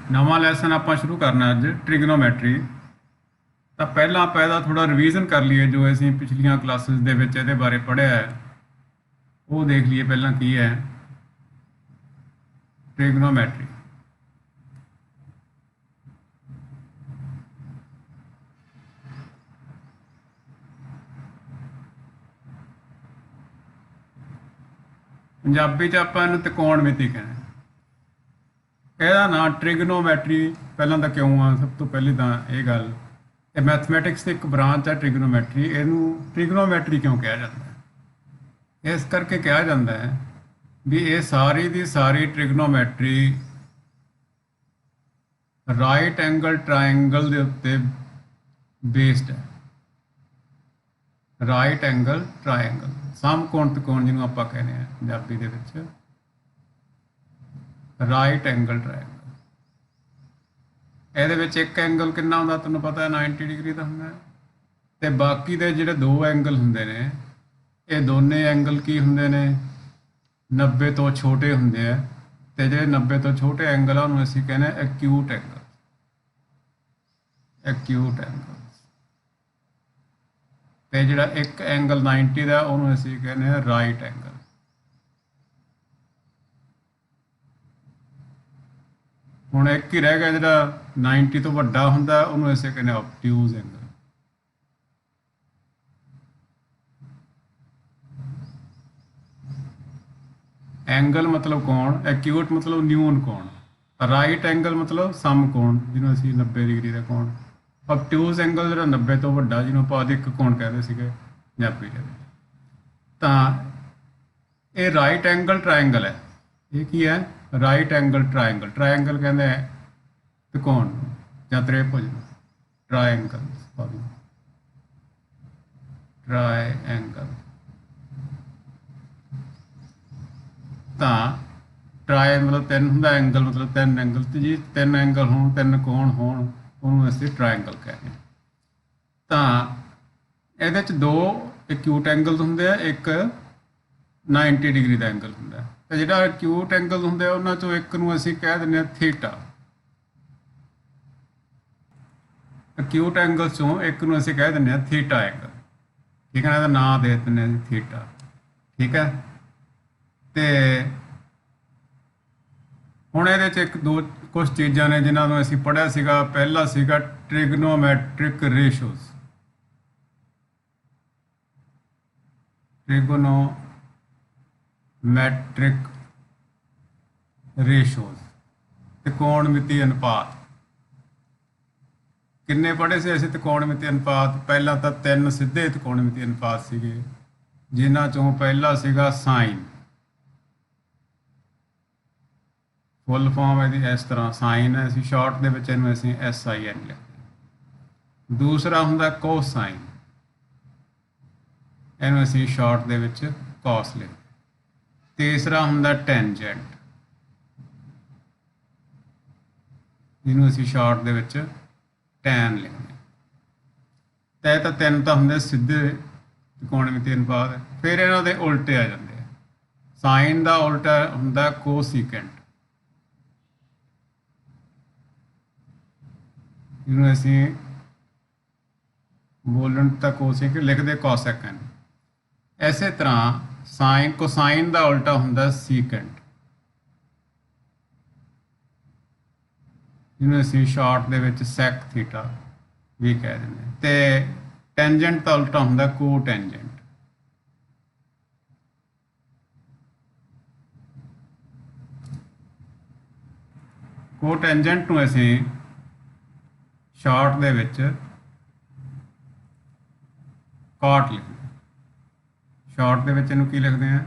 ਨਵਾਂ ਲੈਸਨ ਆਪਾਂ ਸ਼ੁਰੂ ਕਰਨਾ ਅੱਜ ਟ੍ਰਿਗਨੋਮੈਟਰੀ। ਤਾਂ ਪਹਿਲਾਂ ਆਪਾਂ ਇਹਦਾ ਥੋੜਾ ਰਿਵੀਜ਼ਨ ਕਰ ਲਈਏ, ਜੋ ਅਸੀਂ ਪਿਛਲੀਆਂ ਕਲਾਸਿਸ ਦੇ ਵਿੱਚ ਇਹਦੇ ਬਾਰੇ ਪੜ੍ਹਿਆ ਹੈ ਉਹ ਦੇਖ ਲਈਏ ਪਹਿਲਾਂ ਕੀ ਹੈ ਟ੍ਰਿਗਨੋਮੈਟਰੀ। ਪੰਜਾਬੀ 'ਚ ਆਪਾਂ ਇਹਨੂੰ ਤਿਕੋਣਮਿਤੀ ਕਹਿੰਦੇ। ਇਹਦਾ ਨਾਂ ਟ੍ਰਿਗਨੋਮੈਟਰੀ ਪਹਿਲਾਂ ਤਾਂ ਕਿਉਂ ਆ, ਸਭ ਤੋਂ ਪਹਿਲੀ ਤਾਂ ਇਹ ਗੱਲ, ਇਹ ਮੈਥਮੈਟਿਕਸ ਦੀ ਇੱਕ ਬ੍ਰਾਂਚ ਹੈ ਟ੍ਰਿਗਨੋਮੈਟਰੀ। ਇਹਨੂੰ ਟ੍ਰਿਗਨੋਮੈਟਰੀ ਕਿਉਂ ਕਿਹਾ ਜਾਂਦਾ ਹੈ? ਇਸ ਕਰਕੇ ਕਿਹਾ ਜਾਂਦਾ ਹੈ ਵੀ ਇਹ ਸਾਰੀ ਦੀ ਸਾਰੀ ਟ੍ਰਿਗਨੋਮੈਟਰੀ ਰਾਈਟ ਐਂਗਲ ਟ੍ਰਾਇੰਗਲ ਦੇ ਉੱਤੇ ਬੇਸਡ ਹੈ। ਰਾਈਟ ਐਂਗਲ ਟ੍ਰਾਇੰਗਲ, ਸਮਕੋਣ ਤਿਕੋਣ ਜਿਹਨੂੰ ਆਪਾਂ ਕਹਿੰਦੇ ਆ ਪੰਜਾਬੀ ਦੇ ਵਿੱਚ, ਰਾਈਟ ਐਂਗਲ ਟ੍ਰਾਇੰਗਲ। ਇਹਦੇ ਵਿੱਚ ਇੱਕ ਐਂਗਲ ਕਿੰਨਾ ਹੁੰਦਾ ਤੁਹਾਨੂੰ ਪਤਾ ਹੈ, 90 ਡਿਗਰੀ ਦਾ ਹੁੰਦਾ, ਤੇ ਬਾਕੀ ਦੇ ਜਿਹੜੇ ਦੋ ਐਂਗਲ ਹੁੰਦੇ ਨੇ ਇਹ ਦੋਨੇ ਐਂਗਲ ਕੀ ਹੁੰਦੇ ਨੇ, 90 ਤੋਂ ਛੋਟੇ ਹੁੰਦੇ ਆ। ਤੇ ਜਿਹੜੇ 90 ਤੋਂ ਛੋਟੇ ਐਂਗਲ ਆ ਉਹਨੂੰ ਅਸੀਂ ਕਹਿੰਦੇ ਐਕਿਊਟ ਐਂਗਲ। Acute angle. ਤੇ ਜਿਹੜਾ ਇੱਕ ਐਂਗਲ 90 ਦਾ ਉਹਨੂੰ ਅਸੀਂ ਕਹਿੰਦੇ ਆ ਰਾਈਟ ਐਂਗਲ। ਹੁਣ ਇੱਕ ਹੀ ਰਹਿ ਗਿਆ ਜਿਹੜਾ 90 ਤੋਂ ਵੱਡਾ ਹੁੰਦਾ ਉਹਨੂੰ ਅਸੀਂ ਕਹਿੰਦੇ ਆਬਟਿਊਜ਼ ਐਂਗਲ। ਐਂਗਲ ਮਤਲਬ ਕੋਣ, ਐਕਿਊਟ ਮਤਲਬ ਨਿਊਨ ਕੋਣ, ਰਾਈਟ ਐਂਗਲ ਮਤਲਬ ਸਮਕੋਣ ਜਿਹਨੂੰ ਅਸੀਂ 90 ਡਿਗਰੀ ਦਾ ਕੋਣ, ਆਬਟਿਊਜ਼ ਐਂਗਲ ਜਿਹੜਾ 90 ਤੋਂ ਵੱਡਾ ਜਿਹਨੂੰ ਆਪਾਂ ਅਧਿਕ ਕੋਣ ਕਹਿੰਦੇ ਸੀਗੇ ਪੰਜਾਬੀ ਦੇ ਵਿੱਚ। ਤਾਂ ਇਹ ਰਾਈਟ ਐਂਗਲ ਟ੍ਰਾਇੰਗਲ ਹੈ। ਇਹ ਕੀ ਹੈ? Right angle triangle. ਟ੍ਰਾਇੰਗਲ ਕਹਿੰਦੇ ਆ ਤਿਕੋਣ ਜਾਂ ਤ੍ਰਿਭੁਜ ਨੂੰ, ਟ੍ਰਾਇੰਗਲ, ਸੌਰੀ, ਟ੍ਰਾਇੰਗਲ। ਤਾਂ ਟਰਾਈ ਮਤਲਬ ਤਿੰਨ ਹੁੰਦਾ, ਐਂਗਲ ਮਤਲਬ ਤਿੰਨ ਐਂਗਲ, ਤੇ ਜੀ ਤਿੰਨ ਐਂਗਲ ਹੋਣ, ਤਿੰਨ ਕੋਣ ਹੋਣ, ਉਹਨੂੰ ਅਸੀਂ ਟ੍ਰਾਇੰਗਲ ਕਹਿੰਦੇ ਹਾਂ। ਤਾਂ ਇਹਦੇ 'ਚ ਦੋ ਐਕਿਊਟ ਐਂਗਲ ਹੁੰਦੇ ਆ, ਇੱਕ 90 ਡਿਗਰੀ ਦਾ ਐਂਗਲ ਹੁੰਦਾ। ਤੇ ਜਿਹੜਾ ਐਕਿਊਟ ਐਂਗਲ ਹੁੰਦੇ ਆ ਉਹਨਾਂ 'ਚੋਂ ਇੱਕ ਨੂੰ ਅਸੀਂ ਕਹਿ ਦਿੰਦੇ ਹਾਂ ਥੀਟਾ। ਐਕਿਊਟ ਐਂਗਲ 'ਚੋਂ ਇੱਕ ਨੂੰ ਅਸੀਂ ਕਹਿ ਦਿੰਦੇ ਹਾਂ ਥੀਟਾ ਐਂਗਲ। ਠੀਕ ਹੈ ਨਾ, ਇਹਦਾ ਨਾਂ ਦੇ ਦਿੰਦੇ ਹਾਂ ਥੀਟਾ। ਠੀਕ ਹੈ। ਤੇ ਹੁਣ ਇਹਦੇ 'ਚ ਇੱਕ ਦੋ ਕੁਝ ਚੀਜ਼ਾਂ ਨੇ ਜਿਨ੍ਹਾਂ ਨੂੰ ਅਸੀਂ ਪੜ੍ਹਿਆ ਸੀਗਾ। ਪਹਿਲਾ ਸੀਗਾ ਟ੍ਰਿਗਨੋਮੈਟ੍ਰਿਕ ਰੇਸ਼ੋਜ਼। ਟ੍ਰਿਗਨੋਮੈਟ੍ਰਿਕ ਰੇਸ਼ੋਜ਼, ਤਿਕੋਣਮਿਤੀ ਅਨੁਪਾਤ। ਕਿੰਨੇ ਪੜ੍ਹੇ ਸੀ ਅਸੀਂ ਤਿਕੋਣਮਿਤੀ ਅਨੁਪਾਤ? ਪਹਿਲਾਂ ਤਾਂ ਤਿੰਨ ਸਿੱਧੇ ਤਿਕੋਣਮਿਤੀ ਅਨੁਪਾਤ ਸੀਗੇ, ਜਿਨ੍ਹਾਂ ਚੋਂ ਪਹਿਲਾ ਸੀਗਾ ਸਾਈਨ। ਫੁੱਲ ਫਾਰਮ ਇਹਦੀ ਇਸ ਤਰ੍ਹਾਂ ਸਾਈਨ ਹੈ, ਅਸੀਂ ਸ਼ਾਰਟ ਦੇ ਵਿੱਚ ਇਹਨੂੰ ਅਸੀਂ SIN ਲਿਖਦੇ ਹਾਂ। ਦੂਸਰਾ ਹੁੰਦਾ ਕੋਸਾਈਨ, ਇਹਨੂੰ ਅਸੀਂ ਸ਼ਾਰਟ ਦੇ ਵਿੱਚ ਕਾਸ ਲਿਖਦੇ। ਤੀਸਰਾ ਹੁੰਦਾ ਟੈਂਜੈਂਟ, ਜਿਹਨੂੰ ਅਸੀਂ ਸ਼ਾਰਟ ਦੇ ਵਿੱਚ ਟੈਨ ਲਿਖਦੇ। ਤੇ ਇਹ ਤਾਂ ਤਿੰਨ ਤਾਂ ਹੁੰਦੇ ਸਿੱਧੇ ਤਿਕੋਣਮਿਤੀ ਅਨੁਪਾਤ। ਫਿਰ ਇਹਨਾਂ ਦੇ ਉਲਟੇ ਆ ਜਾਂਦੇ ਆ। ਸਾਈਨ ਦਾ ਉਲਟਾ ਹੁੰਦਾ ਕੋਸੀਕੈਂਟ, ਜਿਹਨੂੰ ਅਸੀਂ ਬੋਲਣ ਤਾਂ ਕੋਸੈਕ ਲਿਖਦੇ ਕੋਸੈਕੈਂਟ। ਇਸੇ ਤਰ੍ਹਾਂ ਸਾਈਨ, ਕੋਸਾਈਨ ਦਾ ਉਲਟਾ ਹੁੰਦਾ ਸੀਕੈਂਟ, ਜਿਹਨੂੰ ਅਸੀਂ ਸ਼ਾਰਟ ਦੇ ਵਿੱਚ ਸੈਕ ਥੀਟਾ ਵੀ ਕਹਿ ਦਿੰਦੇ ਹਾਂ। ਤੇ ਟੈਂਜੈਂਟ ਦਾ ਉਲਟਾ ਹੁੰਦਾ ਕੋਟੈਂਜੈਂਟ। ਕੋਟੈਂਜੈਂਟ ਨੂੰ ਅਸੀਂ ਸ਼ਾਰਟ ਦੇ ਵਿੱਚ ਕਾਟ ਲਿਖਦੇ ਹਾਂ। ਸ਼ਾਰਟ ਦੇ ਵਿੱਚ ਇਹਨੂੰ ਕੀ ਲਿਖਦੇ ਆ?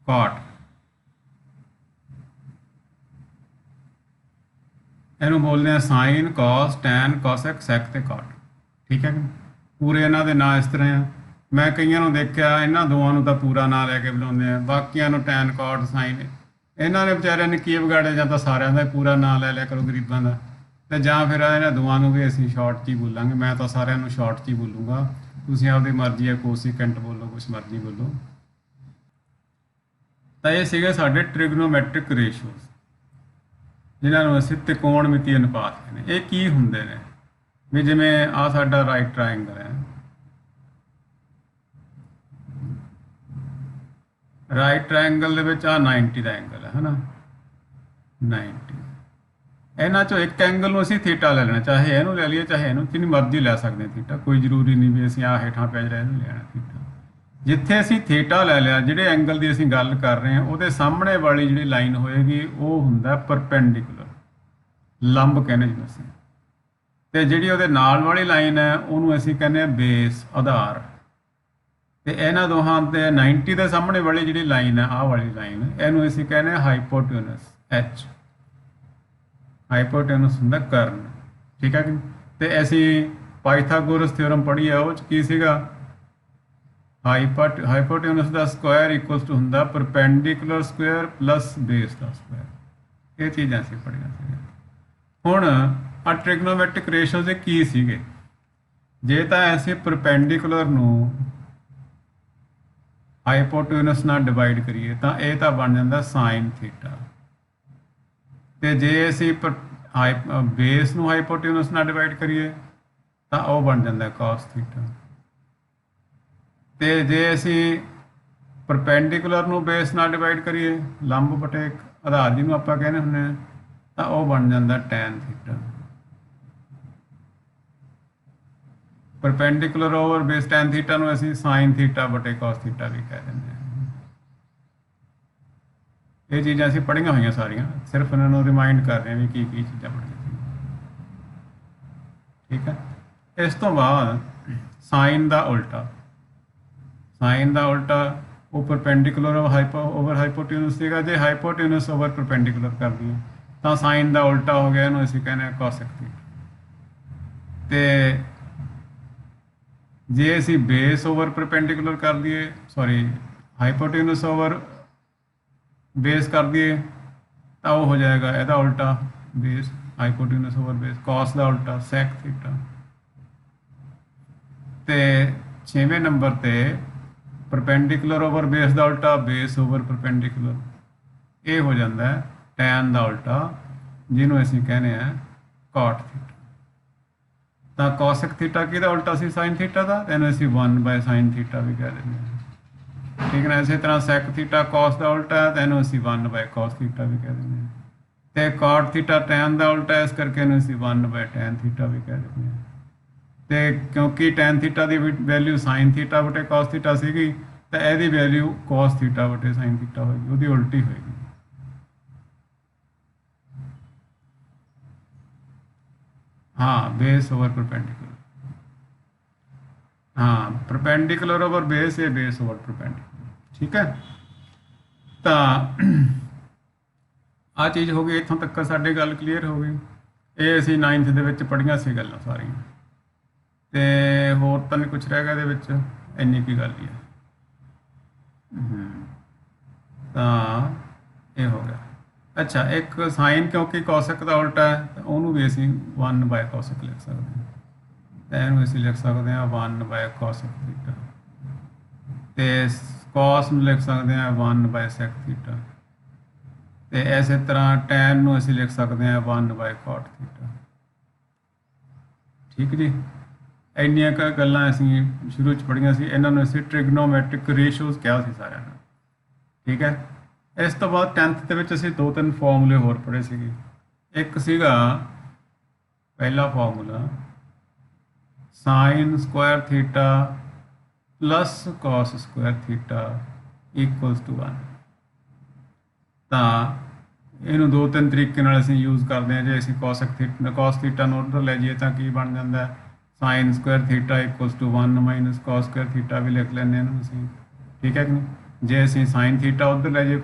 ਕਾਟ। ਇਹਨੂੰ ਬੋਲਦੇ ਆ ਸਾਈਨ, ਕਾਸ, ਟੈਨ, ਕੋਸੈਕ, ਸੈਕ ਤੇ ਕਾਟ। ਠੀਕ ਹੈ ਕਿ ਪੂਰੇ ਇਹਨਾਂ ਦੇ ਨਾਂ ਇਸ ਤਰ੍ਹਾਂ ਆ। ਮੈਂ ਕਈਆਂ ਨੂੰ ਦੇਖਿਆ ਇਹਨਾਂ ਦੋਵਾਂ ਨੂੰ ਤਾਂ ਪੂਰਾ ਨਾਂ ਲੈ ਕੇ ਬੁਲਾਉਂਦੇ ਆ, ਬਾਕੀਆਂ ਨੂੰ ਟੈਨ, ਕਾਟ, ਸਾਈਨ। ਇਹਨਾਂ ਨੇ ਵਿਚਾਰਿਆਂ ਨੇ ਕੀ ਵਿਗਾੜਿਆ? ਜਾਂ ਤਾਂ ਸਾਰਿਆਂ ਦਾ ਪੂਰਾ ਨਾਂ ਲੈ ਲਿਆ ਕਰੋ ਗਰੀਬਾਂ ਦਾ, ਤੇ ਜਾਂ ਫਿਰ ਇਹਨਾਂ ਦੋਵਾਂ ਨੂੰ ਵੀ ਅਸੀਂ ਸ਼ਾਰਟ 'ਚ ਹੀ ਬੋਲਾਂਗੇ। ਮੈਂ ਤਾਂ ਸਾਰਿਆਂ ਨੂੰ ਸ਼ਾਰਟ 'ਚ ਹੀ ਬੋਲੂੰਗਾ, ਤੁਸੀਂ ਆਪਦੀ ਮਰਜ਼ੀ ਹੈ ਕੋਸੀਕੈਂਟ ਬੋਲੋ, ਕੁਛ ਮਰਜ਼ੀ ਬੋਲੋ। ਤਾਂ ਇਹ ਸੀਗੇ ਸਾਡੇ ਟ੍ਰਿਗਨੋਮੈਟ੍ਰਿਕ ਰੇਸ਼ੋਜ਼। ਜਿਨ੍ਹਾਂ ਨੂੰ ਅਸੀਂ ਤਿਕੋਣਮਿਤੀ ਅਨੁਪਾਤ ਕਹਿੰਦੇ। ਇਹ ਕੀ ਹੁੰਦੇ ਨੇ ਵੀ ਜਿਵੇਂ ਆ ਸਾਡਾ ਰਾਈਟ ਟ੍ਰਾਇੰਗਲ ਹੈ, ਰਾਈਟ ਟ੍ਰਾਇੰਗਲ ਦੇ ਵਿੱਚ ਆ 90 ਦਾ ਐਂਗਲ ਹੈ ਹਨਾ, 90। ਇਹਨਾਂ ਚੋਂ ਇੱਕ ਐਂਗਲ ਨੂੰ ਅਸੀਂ ਥੀਟਾ ਲੈ ਲੈਣਾ, ਚਾਹੇ ਇਹਨੂੰ ਲੈ ਲਈਏ ਚਾਹੇ ਇਹਨੂੰ, ਜਿੰਨੀ ਮਰਜ਼ੀ ਲੈ ਸਕਦੇ ਹਾਂ ਥੀਟਾ, ਕੋਈ ਜ਼ਰੂਰੀ ਨਹੀਂ ਵੀ ਅਸੀਂ ਆ ਹੇਠਾਂ ਪੈ ਜਿਹੜਾ ਇਹਨੂੰ ਲੈਣਾ ਥੀਟਾ। ਜਿੱਥੇ ਅਸੀਂ ਥੀਟਾ ਲੈ ਲਿਆ, ਜਿਹੜੇ ਐਂਗਲ ਦੀ ਅਸੀਂ ਗੱਲ ਕਰ ਰਹੇ ਹਾਂ ਉਹਦੇ ਸਾਹਮਣੇ ਵਾਲੀ ਜਿਹੜੀ ਲਾਈਨ ਹੋਏਗੀ ਉਹ ਹੁੰਦਾ ਪਰਪੈਂਡੀਕੂਲਰ, ਲੰਬ ਕਹਿੰਦੇ ਜਿਹਨੂੰ ਅਸੀਂ, ਤੇ ਜਿਹੜੀ ਉਹਦੇ ਨਾਲ ਵਾਲੀ ਲਾਈਨ ਹੈ ਉਹਨੂੰ ਅਸੀਂ ਕਹਿੰਦੇ ਹਾਂ ਬੇਸ, ਆਧਾਰ। ਤੇ ਇਹਨਾਂ ਦੋਹਾਂ ਦੇ 90 ਦੇ ਸਾਹਮਣੇ ਵਾਲੀ ਜਿਹੜੀ ਲਾਈਨ ਹੈ, ਆਹ ਵਾਲੀ ਲਾਈਨ, ਇਹਨੂੰ ਅਸੀਂ ਕਹਿੰਦੇ ਹਾਂ ਹਾਈਪੋਟੇਨਸ, ਐਚ। ਹਾਈਪੋਟੇਨਸ ਹੁੰਦਾ ਕਰਨ, ਠੀਕ ਹੈ ਕਿ। ਤੇ ਅਸੀਂ ਪਾਈਥਾਗੋਰਸ ਥਿਓਰਮ ਪੜ੍ਹੀ ਆ, ਉਹ 'ਚ ਕੀ ਸੀਗਾ, ਹਾਈਪੋਟੇਨਸ ਦਾ ਸਕੁਆਇਰ ਇਕੁਅਲ ਟੂ ਹੁੰਦਾ ਪਰਪੈਂਡੀਕੂਲਰ ਸਕੁਆਇਰ ਪਲੱਸ ਬੇਸ ਦਾ ਸਕੁਆਇਰ। ਇਹ ਚੀਜ਼ਾਂ ਅਸੀਂ ਪੜ੍ਹੀਆਂ ਸੀ। ਹੁਣ ਆ ਟ੍ਰਿਗਨੋਮੈਟ੍ਰਿਕ ਰੇਸ਼ੋ ਦੇ ਕੀ ਸੀਗੇ, ਜੇ ਤਾਂ ਅਸੀਂ ਪਰਪੈਂਡੀਕੂਲਰ ਨੂੰ ਹਾਈਪੋਟੇਨਸ ਨਾਲ ਡਿਵਾਈਡ ਕਰੀਏ ਤਾਂ ਇਹ ਤਾਂ ਬਣ ਜਾਂਦਾ ਸਾਈਨ ਥੀਟਾ, ਤੇ ਜੇ ਅਸੀਂ ਬੇਸ ਨੂੰ ਹਾਈਪੋਟੇਨਸ ਨਾਲ ਡਿਵਾਈਡ ਕਰੀਏ ਤਾਂ ਉਹ ਬਣ ਜਾਂਦਾ ਕਾਸ ਥੀਟਾ, ਤੇ ਜੇ ਅਸੀਂ ਪਰਪੈਂਡੀਕੂਲਰ ਨੂੰ ਬੇਸ ਨਾਲ ਡਿਵਾਈਡ ਕਰੀਏ, ਲੰਬ ਬਟੇ ਆਧਾਰ ਜਿਹਨੂੰ ਆਪਾਂ ਕਹਿੰਦੇ ਹੁੰਦੇ ਹਾਂ, ਤਾਂ ਉਹ ਬਣ ਜਾਂਦਾ ten theta. Perpendicular over base ten theta ਨੂੰ ਅਸੀਂ ਸਾਈਨ ਥੀਟਾ ਬਟੇ ਕਾਸ ਥੀਟਾ ਵੀ ਕਹਿ ਦਿੰਦੇ ਹਾਂ। ਇਹ ਚੀਜ਼ਾਂ ਅਸੀਂ ਪੜ੍ਹੀਆਂ ਹੋਈਆਂ ਸਾਰੀਆਂ, ਸਿਰਫ ਇਹਨਾਂ ਨੂੰ ਰਿਮਾਈਂਡ ਕਰ ਰਹੇ ਹਾਂ ਵੀ ਕੀ ਕੀ ਚੀਜ਼ਾਂ ਪੜ੍ਹੀਆਂ ਸੀ, ਠੀਕ ਹੈ। ਇਸ ਤੋਂ ਬਾਅਦ ਸਾਈਨ ਦਾ ਉਲਟਾ, ਸਾਈਨ ਦਾ ਉਲਟਾ ਉਹ ਪਰਪੈਂਡੀਕੂਲਰ ਓਵਰ ਹਾਈਪੋਟੇਨਸ ਸੀਗਾ, ਜੇ ਹਾਈਪੋਟੇਨਸ ਓਵਰ ਪਰਪੈਂਡੀਕੂਲਰ ਕਰ ਦਈਏ ਤਾਂ ਸਾਈਨ ਦਾ ਉਲਟਾ ਹੋ ਗਿਆ, ਇਹਨੂੰ ਅਸੀਂ ਕਹਿੰਦੇ ਹਾਂ ਕੋਸੈਕ ਥੀਟਾ। ਤੇ ਜੇ ਅਸੀਂ ਬੇਸ ਓਵਰ ਪਰਪੈਂਡੀਕੂਲਰ ਕਰ ਦਈਏ, ਸੌਰੀ ਹਾਈਪੋਟੇਨਸ ਓਵਰ ਬੇਸ ਕਰ ਦਈਏ ਤਾਂ ਉਹ ਹੋ ਜਾਏਗਾ ਇਹਦਾ ਉਲਟਾ, ਬੇਸ ਹਾਈਪੋਟੇਨਸ ਓਵਰ ਬੇਸ, ਕਾਸ ਦਾ ਉਲਟਾ ਸੈਕ ਥੀਟਾ। ਤੇ 6ਵੇਂ ਨੰਬਰ ਤੇ ਪਰਪੈਂਡੀਕੂਲਰ ਓਵਰ ਬੇਸ ਦਾ ਉਲਟਾ, ਬੇਸ ਓਵਰ ਪਰਪੈਂਡੀਕੂਲਰ, ਇਹ ਹੋ ਜਾਂਦਾ ਹੈ ਟੈਨ ਦਾ ਉਲਟਾ, ਜਿਹਨੂੰ ਅਸੀਂ ਕਹਿੰਦੇ ਆ ਕਾਟ ਥੀਟਾ। ਤਾਂ ਕੋਸੈਕ ਥੀਟਾ ਕਿਹਦਾ ਉਲਟਾ ਸੀ, ਸਾਈਨ ਥੀਟਾ ਦਾ, ਇਹਨੂੰ ਅਸੀਂ 1/sin ਥੀਟਾ ਵੀ ਕਹਿ ਦਿੰਦੇ ਹਾਂ, ਠੀਕ ਹੈ। ਇਸੇ ਤਰ੍ਹਾਂ ਸੈਕ ਥੀਟਾ ਕਾਸ ਦਾ ਉਲਟਾ ਹੈ, ਤਾਂ ਇਹਨੂੰ ਅਸੀਂ 1/cos ਥੀਟਾ ਵੀ ਕਹਿ ਦਿੰਦੇ ਹਾਂ। ਤੇ ਕਾਟ ਥੀਟਾ ਟੈਨ ਦਾ ਉਲਟਾ, ਇਸ ਕਰਕੇ ਇਹਨੂੰ ਅਸੀਂ 1/tan ਥੀਟਾ ਵੀ ਕਹਿ ਦਿੰਦੇ ਹਾਂ। ਤੇ ਕਿਉਂਕਿ ਟੈਨ ਥੀਟਾ ਦੀ ਵੈਲਿਊ ਸਾਈਨ ਥੀਟਾ ਬਟੇ ਕਾਸ ਥੀਟਾ ਸੀਗੀ, ਤਾਂ ਇਹਦੀ ਵੈਲਿਊ ਕਾਸ ਥੀਟਾ ਬਟੇ ਸਾਈਨ ਥੀਟਾ ਹੋਏਗੀ, ਉਹਦੀ ਉਲਟੀ ਹੋਏਗੀ। हाँ, बेस ओवर परपेंडिकुलर, हाँ परपेंडिकुलर ओवर बेस या बेस ओवर परपेंडिकुलर, ठीक है। तो आ चीज़ हो गई, इतों तक साडी गल क्लीयर हो गई। ये असीं 9th दे विच पढ़ियां सी गल्लां सारियां, ते होर तां नहीं कुछ रह गया इहदे विच, इन्नी की गल ही है। तां ये हो गया। अच्छा, एक साइन क्योंकि कौशिक का उल्टा है तो उन्होंने भी असी 1/cosec लिख सकते हैं, तो इन्हू असी लिख सकते हैं 1/cosec थीटा, तो कॉस में लिख सकते हैं 1/sec थीटा, तो इस तरह टैन में असी लिख सकते हैं 1/cot थीटा। ठीक जी, इन्नियां क गल्लां असी शुरू च पढ़ियां सी, इन्हां नूं असी ट्रिग्नोमैट्रिक रेशियोज कहा सी सारिਆਂ ਨੂੰ, ठीक है। इस तो बाद 10th ਦੇ ਵਿੱਚ ਅਸੀਂ 2-3 ਫਾਰਮੂਲੇ ਹੋਰ ਪੜ੍ਹੇ ਸੀਗੇ। ਇੱਕ ਸੀਗਾ ਪਹਿਲਾ formula sin square theta plus cos square theta equals to 1। ਤਾਂ ਇਹਨੂੰ 2-3 ਤਰੀਕੇ ਨਾਲ ਅਸੀਂ ਯੂਜ਼ ਕਰਦੇ ਹਾਂ। ਜੇ ਅਸੀਂ cos ਥੀਟਾ ਨੂੰ ਉੱਧਰ ਲੈ ਜਾਈਏ ਤਾਂ ਕੀ ਬਣ ਜਾਂਦਾ, sin square theta equals to 1 - cos square theta ਵੀ ਲਿਖ ਲੈਂਦੇ ਹਾਂ ਅਸੀਂ, ਠੀਕ ਹੈ ਕਿ ਨਹੀਂ। जे असी साइन थीटा उधर ले जाइए,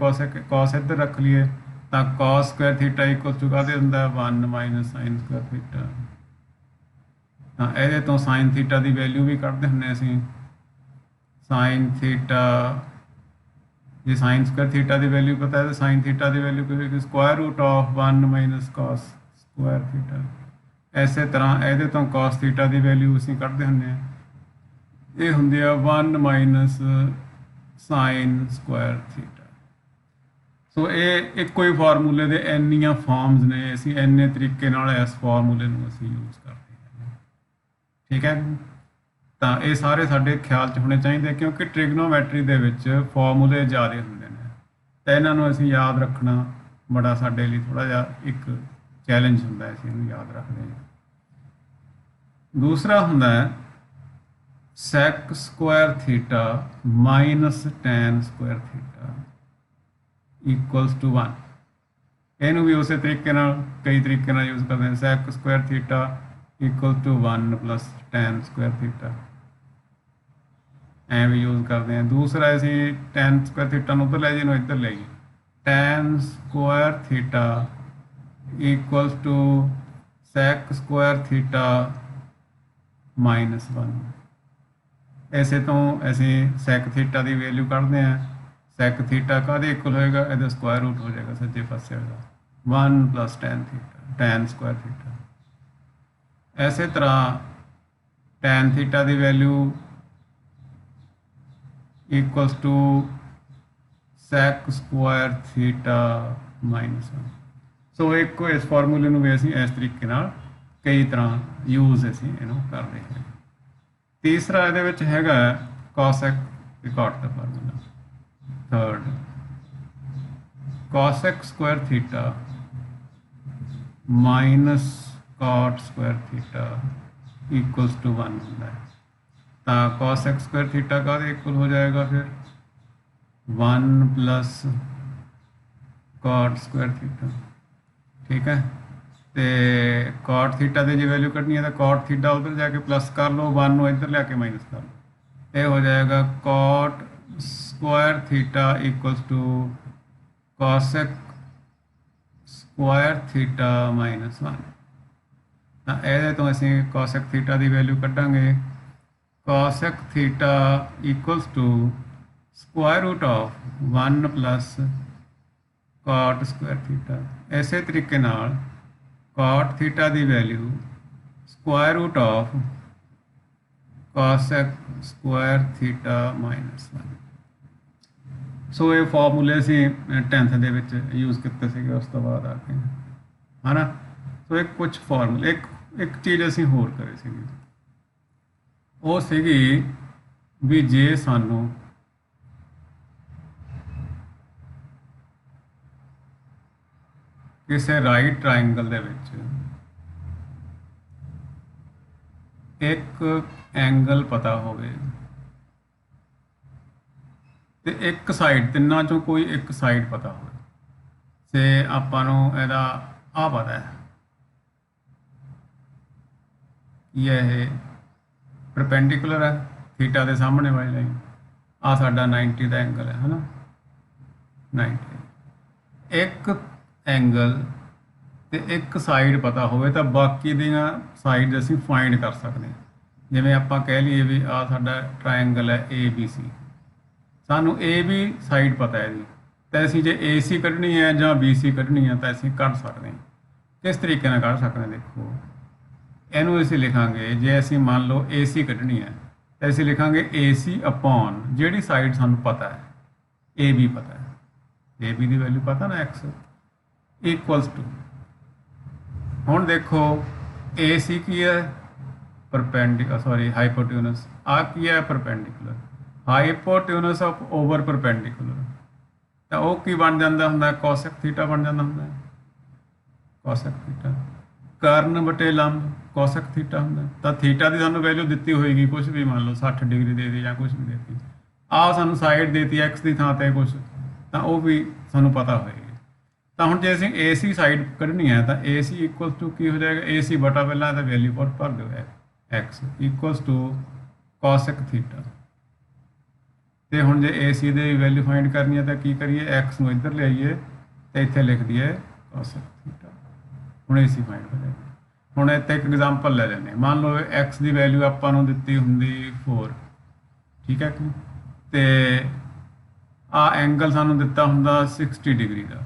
कॉस इधर रख लीए, तो cos square theta equal to कहते होंगे 1 - sin स्क्वायर थीटा। हाँ, ये तो साइन थीटा की वैल्यू भी कढ़ते होंगे असी, साइन थीटा जे साइन स्क्वायर थीटा की वैल्यू पता है तो साइन थीटा की वैल्यू की square root of 1 - cos square theta. इस तरह ये तो cos थीटा की वैल्यू असी कढ़ते होंगे, ये होंगे 1 - sin स्क्वायर थीटा। ਸੋ ਇਹ ਇੱਕੋ ਹੀ ਫਾਰਮੂਲੇ ਦੇ ਇੰਨੀਆਂ ਫਾਰਮਸ ਨੇ, ਅਸੀਂ ਇੰਨੇ ਤਰੀਕੇ ਨਾਲ ਇਸ ਫਾਰਮੂਲੇ ਨੂੰ ਅਸੀਂ ਯੂਜ਼ ਕਰਦੇ ਹਾਂ। ਠੀਕ ਹੈ, ਤਾਂ ਇਹ ਸਾਰੇ ਸਾਡੇ ਖਿਆਲ 'ਚ ਹੋਣੇ ਚਾਹੀਦੇ, ਕਿਉਂਕਿ ਟ੍ਰਿਗਨੋਮੈਟਰੀ ਦੇ ਵਿੱਚ ਫਾਰਮੂਲੇ ਜ਼ਿਆਦਾ ਹੁੰਦੇ ਨੇ, ਤਾਂ ਇਹਨਾਂ ਨੂੰ ਅਸੀਂ ਯਾਦ ਰੱਖਣਾ ਬੜਾ ਸਾਡੇ ਲਈ ਥੋੜ੍ਹਾ ਜਿਹਾ ਇੱਕ ਚੈਲੰਜ ਹੁੰਦਾ ਹੈ, ਅਸੀਂ ਇਹਨੂੰ ਯਾਦ ਰੱਖਦੇ ਹਾਂ। ਦੂਸਰਾ ਹੁੰਦਾ ਹੈ sec square theta minus tan square theta equals to 1। ਇਹਨੂੰ ਵੀ ਉਸੇ ਤਰੀਕੇ ਨਾਲ ਕਈ ਤਰੀਕੇ ਨਾਲ ਯੂਜ਼ ਕਰਦੇ ਹਾਂ। sec square theta equal to 1 plus tan square theta, ਐਂ ਵੀ ਯੂਜ਼ ਕਰਦੇ ਹਾਂ। ਦੂਸਰਾ ਅਸੀਂ tan ਸਕੁਆਇਰ ਥੀਟਾ ਨੂੰ ਉੱਧਰ ਲੈ ਜਾਈਏ, ਇਹਨੂੰ ਇੱਧਰ ਲੈ ਜਾਈਏ, tan square theta equals to sec square theta minus 1। ਇਸੇ ਤੋਂ ਅਸੀਂ sec ਥੀਟਾ ਦੀ ਵੈਲਿਊ ਕੱਢਦੇ ਹਾਂ। sec ਥੀਟਾ ਕਾਹਦੇ ਇਕੁਅਲ ਹੋਏਗਾ, ਇਹਦਾ ਸਕੁਆਇਰ ਰੂਟ ਹੋ ਜਾਏਗਾ ਸੱਜੇ ਪਾਸੇ ਦਾ 1 plus tan theta, tan square theta. ਇਸੇ ਤਰ੍ਹਾਂ tan ਥੀਟਾ ਦੀ value equals to sec square theta minus 1। So ਇੱਕ ਇਸ ਫਾਰਮੂਲੇ ਨੂੰ ਵੀ ਅਸੀਂ ਇਸ ਤਰੀਕੇ ਨਾਲ ਕਈ ਤਰ੍ਹਾਂ ਯੂਜ਼ ਅਸੀਂ ਇਹਨੂੰ ਕਰਦੇ ਹਾਂ। ਤੀਸਰਾ ਇਹਦੇ ਵਿੱਚ ਹੈਗਾ cosec cot ਦਾ formula. Third cosec square theta minus cot square theta equals to 1 ਹੁੰਦਾ ਹੈ। ਤਾਂ cosec ਸਕੁਆਇਰ ਥੀਟਾ ਕਾਹਦੇ ਇਕੁਅਲ ਹੋ ਜਾਏਗਾ ਫਿਰ 1 ਪਲਸ cot ਸਕੁਆਇਰ ਥੀਟਾ। ਠੀਕ ਹੈ, ਤੇ cot ਥੀਟਾ ਦੀ ਜੇ ਵੈਲਿਊ ਕੱਢਣੀ ਹੈ ਤਾਂ cot ਥੀਟਾ ਉਧਰ ਜਾ ਕੇ ਪਲੱਸ ਕਰ ਲਓ, 1 ਨੂੰ ਇੱਧਰ ਲਿਆ ਕੇ ਮਾਈਨਸ ਕਰ ਲਓ। ਇਹ ਹੋ ਜਾਏਗਾ cot square theta equals to cosec square theta minus 1। ਤਾਂ ਇਹਦੇ ਤੋਂ ਅਸੀਂ cosec ਥੀਟਾ ਦੀ ਵੈਲਿਊ ਕੱਢਾਂਗੇ। cosec theta equals to square root of 1 plus cot square theta. ਇਸੇ ਤਰੀਕੇ ਨਾਲ cot ਥੀਟਾ ਦੀ value square root of cosec square theta minus 1। So ਇਹ ਫਾਰਮੂਲੇ ਅਸੀਂ 10th ਦੇ ਵਿੱਚ ਯੂਜ਼ ਕੀਤੇ ਸੀਗੇ ਉਸ ਤੋਂ ਬਾਅਦ ਆ ਕੇ, ਹੈ ਨਾ। ਸੋ ਇਹ ਕੁਝ ਫਾਰਮੂਲੇ, ਇੱਕ ਚੀਜ਼ ਅਸੀਂ ਹੋਰ ਕਰੀ ਸੀਗੀ, ਉਹ ਸੀਗੀ ਵੀ ਜੇ ਸਾਨੂੰ ਕਿਸੇ ਰਾਈਟ ਟ੍ਰਾਇੰਗਲ ਦੇ ਵਿੱਚ ਇੱਕ ਐਂਗਲ ਪਤਾ ਹੋਵੇ ਤੇ ਇੱਕ ਸਾਈਡ, ਤਿੰਨਾਂ ਚੋਂ ਕੋਈ ਇੱਕ ਸਾਈਡ ਪਤਾ ਹੋਵੇ, ਤੇ ਆਪਾਂ ਨੂੰ ਇਹਦਾ ਆ ਪਤਾ ਹੈ ਇਹ ਪਰਪੈਂਡੀਕੂਲਰ ਹੈ ਥੀਟਾ ਦੇ ਸਾਹਮਣੇ ਵਾਲੀ ਲਾਈਨ, ਆ ਸਾਡਾ 90 ਦਾ ਐਂਗਲ ਹੈ ਨਾ, 90। ਇੱਕ ਐਂਗਲ ਤੇ ਇੱਕ ਸਾਈਡ ਪਤਾ ਹੋਵੇ ਤਾਂ ਬਾਕੀ ਦੀਆਂ ਸਾਈਡ ਅਸੀਂ ਫਾਈਂਡ ਕਰ ਸਕਦੇ ਹਾਂ। ਜਿਵੇਂ ਆਪਾਂ ਕਹਿ ਲਈਏ ਵੀ ਆ ਸਾਡਾ ਟ੍ਰਾਇੰਗਲ ਹੈ ABC, ਸਾਨੂੰ AB ਸਾਈਡ ਪਤਾ ਹੈ ਜੀ, ਤਾਂ ਅਸੀਂ ਜੇ AC ਕੱਢਣੀ ਹੈ ਜਾਂ BC ਕੱਢਣੀ ਹੈ ਤਾਂ ਅਸੀਂ ਕੱਢ ਸਕਦੇ ਹਾਂ। ਕਿਸ ਤਰੀਕੇ ਨਾਲ ਕੱਢ ਸਕਦੇ ਹਾਂ, ਦੇਖੋ ਇਹਨੂੰ ਅਸੀਂ ਲਿਖਾਂਗੇ, ਜੇ ਅਸੀਂ ਮੰਨ ਲਓ AC ਕੱਢਣੀ ਹੈ ਤਾਂ ਅਸੀਂ ਲਿਖਾਂਗੇ AC ਅਪੋਨ ਜਿਹੜੀ ਸਾਈਡ ਸਾਨੂੰ ਪਤਾ ਹੈ, AB ਪਤਾ ਹੈ, AB ਦੀ ਵੈਲਿਊ ਪਤਾ ਨਾ x ਇਕੁਅਲਸ ਟੂ, ਹੁਣ ਦੇਖੋ AC ਕੀ ਹੈ, ਹਾਈਪੋਟਿਊਨਸ, ਆ ਕੀ ਹੈ ਪਰਪੈਂਡੀਕੂਲਰ, ਹਾਈਪੋਟਿਊਨਸ ਆਫ ਓਵਰ ਪਰਪੈਂਡੀਕੂਲਰ, ਤਾਂ ਉਹ ਕੀ ਬਣ ਜਾਂਦਾ ਹੁੰਦਾ, cosec ਥੀਟਾ ਬਣ ਜਾਂਦਾ ਹੁੰਦਾ, cosec ਥੀਟਾ। ਕਰਨ ਬਟੇ ਲੰਬ cosec ਥੀਟਾ ਹੁੰਦਾ, ਤਾਂ ਥੀਟਾ ਦੀ ਸਾਨੂੰ ਵੈਲਿਊ ਦਿੱਤੀ ਹੋਏਗੀ ਕੁਝ ਵੀ, ਮੰਨ ਲਓ 60 ਡਿਗਰੀ ਦੇ ਦੀ ਜਾਂ ਕੁਝ ਵੀ ਦੇਤੀ, ਆਹ ਸਾਨੂੰ ਸਾਈਡ ਦੇਤੀ x ਦੀ ਥਾਂ ਤੇ ਕੁਝ, ਤਾਂ ਉਹ ਵੀ ਸਾਨੂੰ ਪਤਾ ਹੋਏਗੀ। ਤਾਂ ਹੁਣ ਜੇ ਅਸੀਂ AC ਸਾਈਡ ਕੱਢਣੀ ਹੈ ਤਾਂ AC ਇਕੁਅਲ ਟੂ ਕੀ ਹੋ ਜਾਏਗਾ, AC ਬਟਾ ਪਹਿਲਾਂ ਇਹਦਾ ਵੈਲਿਊ ਪੁੱਟ ਭਰ ਦਿਓ x equals to cosec theta. ਤੇ ਹੁਣ ਜੇ AC ਦੀ ਵੈਲਿਊ ਫਾਈਂਡ ਕਰਨੀ ਹੈ ਤਾਂ ਕੀ ਕਰੀਏ, x ਨੂੰ ਇੱਧਰ ਲਿਆਈਏ ਤੇ ਇੱਥੇ ਲਿਖ ਦਈਏ cosec ਥੀਟਾ। ਹੁਣ AC ਫਾਈਂਡ ਹੋ ਜਾਏਗਾ। ਹੁਣ ਇੱਥੇ ਇੱਕ ਐਗਜ਼ਾਮਪਲ ਲੈ ਲੈਂਦੇ ਹਾਂ, ਮੰਨ ਲਓ x ਦੀ ਵੈਲਿਊ ਆਪਾਂ ਨੂੰ ਦਿੱਤੀ ਹੁੰਦੀ 4, ਠੀਕ ਹੈ ਕਿ, ਤੇ ਆ ਐਂਗਲ ਸਾਨੂੰ ਦਿੱਤਾ ਹੁੰਦਾ 60 ਡਿਗਰੀ ਦਾ,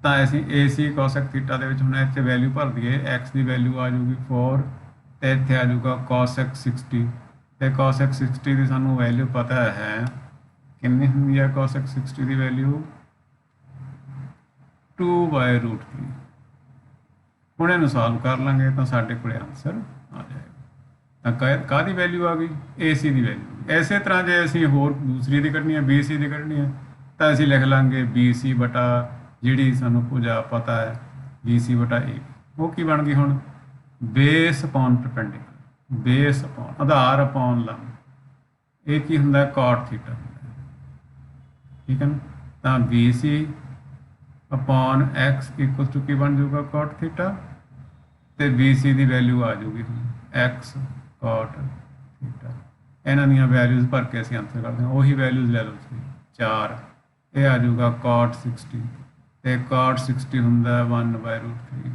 ਤਾਂ ਅਸੀਂ AC cosec ਥੀਟਾ ਦੇ ਵਿੱਚ ਹੁਣ ਇੱਥੇ ਵੈਲਿਊ ਭਰ ਦਈਏ, x ਦੀ ਵੈਲਿਊ ਆ ਜਾਊਗੀ 4 ਤੇ ਇੱਥੇ ਆ ਜਾਊਗਾ cosec 60, ਤੇ cosec 60 ਦੀ ਸਾਨੂੰ ਵੈਲਿਊ ਪਤਾ ਹੈ ਕਿੰਨੀ ਹੁੰਦੀ ਹੈ, cosec 60 ਦੀ ਵੈਲਿਊ 2/√3। ਹੁਣ ਇਹਨੂੰ ਸੋਲਵ ਕਰ ਲਾਂਗੇ ਤਾਂ ਸਾਡੇ ਕੋਲੇ ਆਨਸਰ ਆ ਜਾਏਗਾ। ਤਾਂ ਕਾਹਦੀ ਵੈਲਿਊ ਆ ਗਈ? AC ਦੀ ਵੈਲਿਊ। ਇਸੇ ਤਰ੍ਹਾਂ ਜੇ ਅਸੀਂ ਹੋਰ ਦੂਸਰੀ ਦੀ ਕੱਢਣੀ ਹੈ, BC ਦੀ ਕੱਢਣੀ ਹੈ, ਤਾਂ ਅਸੀਂ ਲਿਖ ਲਾਂਗੇ BC ਬਟਾ ਜਿਹੜੀ ਸਾਨੂੰ ਭੁਜਾ ਪਤਾ ਹੈ BC ਬਟਾ AB। ਉਹ ਕੀ ਬਣ ਗਈ ਹੁਣ? Base upon perpendicular, base upon ਆਧਾਰ ਅਪੋਨ ਲੰਬ। ਇਹ ਕੀ ਹੁੰਦਾ? cot ਥੀਟਾ ਹੁੰਦਾ। ਠੀਕ ਹੈ ਨਾ? ਤਾਂ BC upon x equal to ਕੀ ਬਣ ਜਾਊਗਾ? cot theta. ਤੇ BC ਦੀ ਵੈਲਿਊ ਆ ਜਾਊਗੀ x cot ਥੀਟਾ। ਇਹਨਾਂ ਦੀਆਂ ਵੈਲਿਊਜ਼ ਭਰ ਕੇ ਅਸੀਂ ਆਨਸਰ ਕਰਦੇ ਹਾਂ। ਉਹੀ ਵੈਲਿਊਜ਼ ਲੈ ਲਓ ਤੁਸੀਂ 4, ਇਹ ਆ ਜਾਊਗਾ cot 60 ਤੇ cot 60 ਹੁੰਦਾ 1/√3।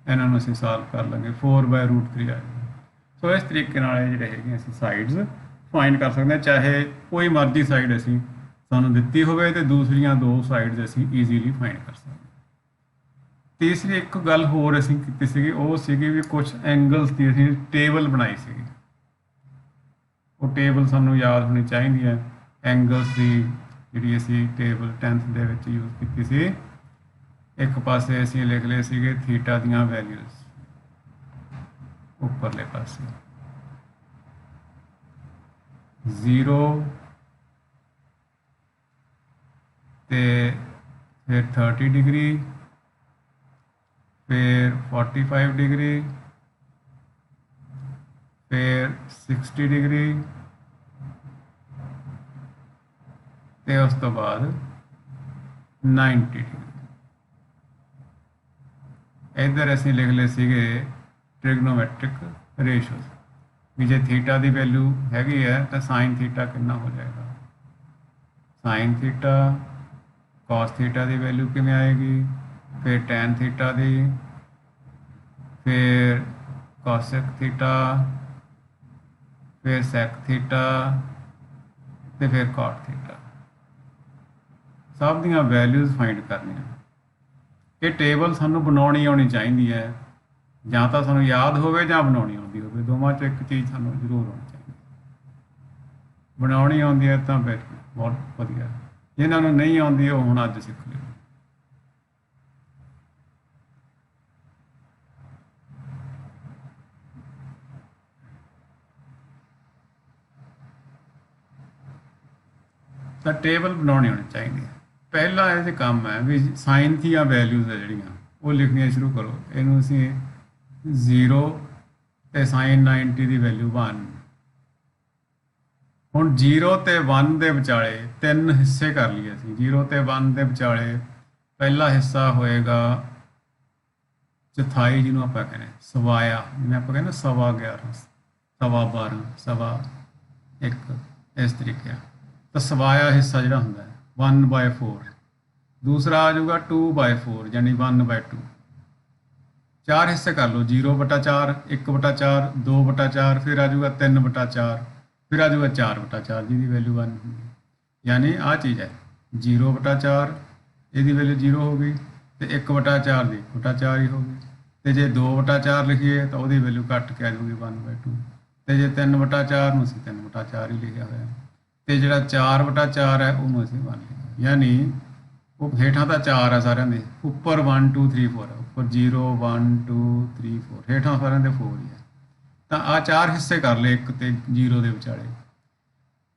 ਇਹਨਾਂ ਨੂੰ ਅਸੀਂ ਸੋਲਵ ਕਰ ਲਾਂਗੇ 4/√3 ਆ ਜਾਊਗਾ। ਸੋ ਇਸ ਤਰੀਕੇ ਨਾਲ ਇਹ ਜਿਹੜੇ ਹੈਗੇ ਅਸੀਂ ਸਾਈਡਸ ਫਾਈਂਡ ਕਰ ਸਕਦੇ ਹਾਂ, ਚਾਹੇ ਕੋਈ ਮਰਜ਼ੀ ਸਾਈਡ ਅਸੀਂ ਸਾਨੂੰ ਦਿੱਤੀ ਹੋਵੇ ਤੇ ਦੂਸਰੀਆਂ ਦੋ ਸਾਈਡਸ ਅਸੀਂ ਈਜ਼ੀਲੀ ਫਾਈਂਡ ਕਰ ਸਕਦੇ ਹਾਂ। ਤੀਸਰੀ ਇੱਕ ਗੱਲ ਹੋਰ ਅਸੀਂ ਕੀਤੀ ਸੀਗੀ, ਉਹ ਸੀਗੀ ਵੀ ਕੁਝ ਐਂਗਲਸ ਦੀ ਅਸੀਂ ਟੇਬਲ ਬਣਾਈ ਸੀਗੀ। ਉਹ ਟੇਬਲ ਸਾਨੂੰ ਯਾਦ ਹੋਣੀ ਚਾਹੀਦੀ ਹੈ। ਐਂਗਲਸ ਦੀ ਜਿਹੜੀ ਅਸੀਂ ਟੇਬਲ 10th ਦੇ ਵਿੱਚ ਯੂਜ਼ ਕੀਤੀ ਸੀ। ਇੱਕ ਪਾਸੇ ਅਸੀਂ ਲਿਖ ਲਏ ਸੀਗੇ ਥੀਟਾ ਦੀਆਂ ਵੈਲਿਊਜ਼, ਉੱਪਰਲੇ ਪਾਸੇ 0 ਤੇ ਫਿਰ 30 ਡਿਗਰੀ, फिर 45 डिग्री, फिर 60 डिग्री ਤੇ ਉਸ ਤੋਂ ਬਾਅਦ 90 डिग्री। इधर ਅਸੀਂ ਲਿਖ ਲਏ ਸੀਗੇ ट्रिग्नोमेट्रिक रेशियोज ਵੀ ਜੇ ਥੀਟਾ ਦੀ ਵੈਲਿਊ ਹੈਗੀ ਹੈ ਤਾਂ ਸਾਈਨ ਥੀਟਾ ਕਿੰਨਾ ਹੋ ਜਾਏਗਾ? ਸਾਈਨ ਥੀਟਾ cos ਥੀਟਾ ਦੀ ਵੈਲਿਊ ਕਿਵੇਂ ਆਏਗੀ? फिर tan थीटा दी, फिर cosec थीटा, फिर sec थीटा ते फिर cot थीटा। सब दियां वैल्यूज़ फाइंड करनियां। ये टेबल सानू बनाउणी आउणी चाहिदी है, जां तां सानू याद होवे जां बनाउणी आउंदी होवे, दोवां चों एक चीज़ सानू जरूर आउणी चाहिदी। बनाउणी आउंदी है तां बहुत वधिया, जिन्हां नूं नहीं आउंदी ओह हुण अज सिੱਖ लिओ। ਤਾਂ ਟੇਬਲ ਬਣਾਉਣੀ ਹੋਣੀ ਚਾਹੀਦੀ ਹੈ। ਪਹਿਲਾ ਇਹ ਜੇ ਕੰਮ ਹੈ ਵੀ ਸਾਈਨ ਦੀਆਂ ਵੈਲਿਊਜ਼ ਹੈ ਜਿਹੜੀਆਂ ਉਹ ਲਿਖਣੀਆਂ ਸ਼ੁਰੂ ਕਰੋ। ਇਹਨੂੰ ਅਸੀਂ 0 ਤੇ ਸਾਈਨ 90 ਦੀ ਵੈਲਿਊ 1। ਹੁਣ 0 ਤੇ 1 ਦੇ ਵਿਚਾਲੇ ਤਿੰਨ ਹਿੱਸੇ ਕਰ ਲਈਏ ਅਸੀਂ। 0 ਤੇ 1 ਦੇ ਵਿਚਾਲੇ ਪਹਿਲਾ ਹਿੱਸਾ ਹੋਏਗਾ ਚੌਥਾਈ, ਜਿਹਨੂੰ ਆਪਾਂ ਕਹਿੰਦੇ ਸਵਾਇਆ, ਜਿਵੇਂ ਆਪਾਂ ਕਹਿੰਦੇ 11.25, 12.25, 1, ਇਸ ਤਰੀਕੇ। ਤਾਂ ਸਵਾਇਆ ਹਿੱਸਾ ਜਿਹੜਾ ਹੁੰਦਾ ਹੈ 1/4। ਦੂਸਰਾ ਆ ਜਾਊਗਾ 2/4 ਯਾਨੀ 1/2। ਚਾਰ ਹਿੱਸੇ ਕਰ ਲਓ, 0/4, 1/4, 2/4, ਫਿਰ ਆ ਜਾਊਗਾ 3/4, ਫਿਰ ਆ ਜਾਊਗਾ 4/4 ਜਿਹਦੀ ਵੈਲਿਊ 1 ਹੁੰਦੀ। ਯਾਨੀ ਆਹ ਚੀਜ਼ ਹੈ 0/4, ਇਹਦੀ ਵੈਲਿਊ 0 ਹੋ ਗਈ, ਤੇ 1/4 ਦੀ 1/4 ਹੀ ਹੋ ਗਈ। ਤੇ ਜੇ 2/4 ਲਿਖੀਏ ਤਾਂ ਉਹਦੀ ਵੈਲਿਊ ਘੱਟ ਕੇ ਆ ਜਾਊਗੀ 1/2। ਤੇ ਜੇ 3/4 ਨੂੰ ਅਸੀਂ 3/4 ਹੀ ਲਿਖਿਆ ਹੋਇਆ, ਤੇ ਜਿਹੜਾ 4/4 ਹੈ ਉਹਨੂੰ ਅਸੀਂ 1 ਲਿਖਿਆ। ਯਾਨੀ ਉਹ ਹੇਠਾਂ ਤਾਂ 4 ਹੈ ਸਾਰਿਆਂ ਦੇ, ਉੱਪਰ 1 2 3 4 ਹੈ, ਉੱਪਰ 0 1 2 3 4, ਹੇਠਾਂ ਸਾਰਿਆਂ ਦੇ 4 ਹੀ ਹੈ। ਤਾਂ ਆਹ ਚਾਰ ਹਿੱਸੇ ਕਰ ਲਏ 1 ਤੇ 0 ਦੇ ਵਿਚਾਲੇ।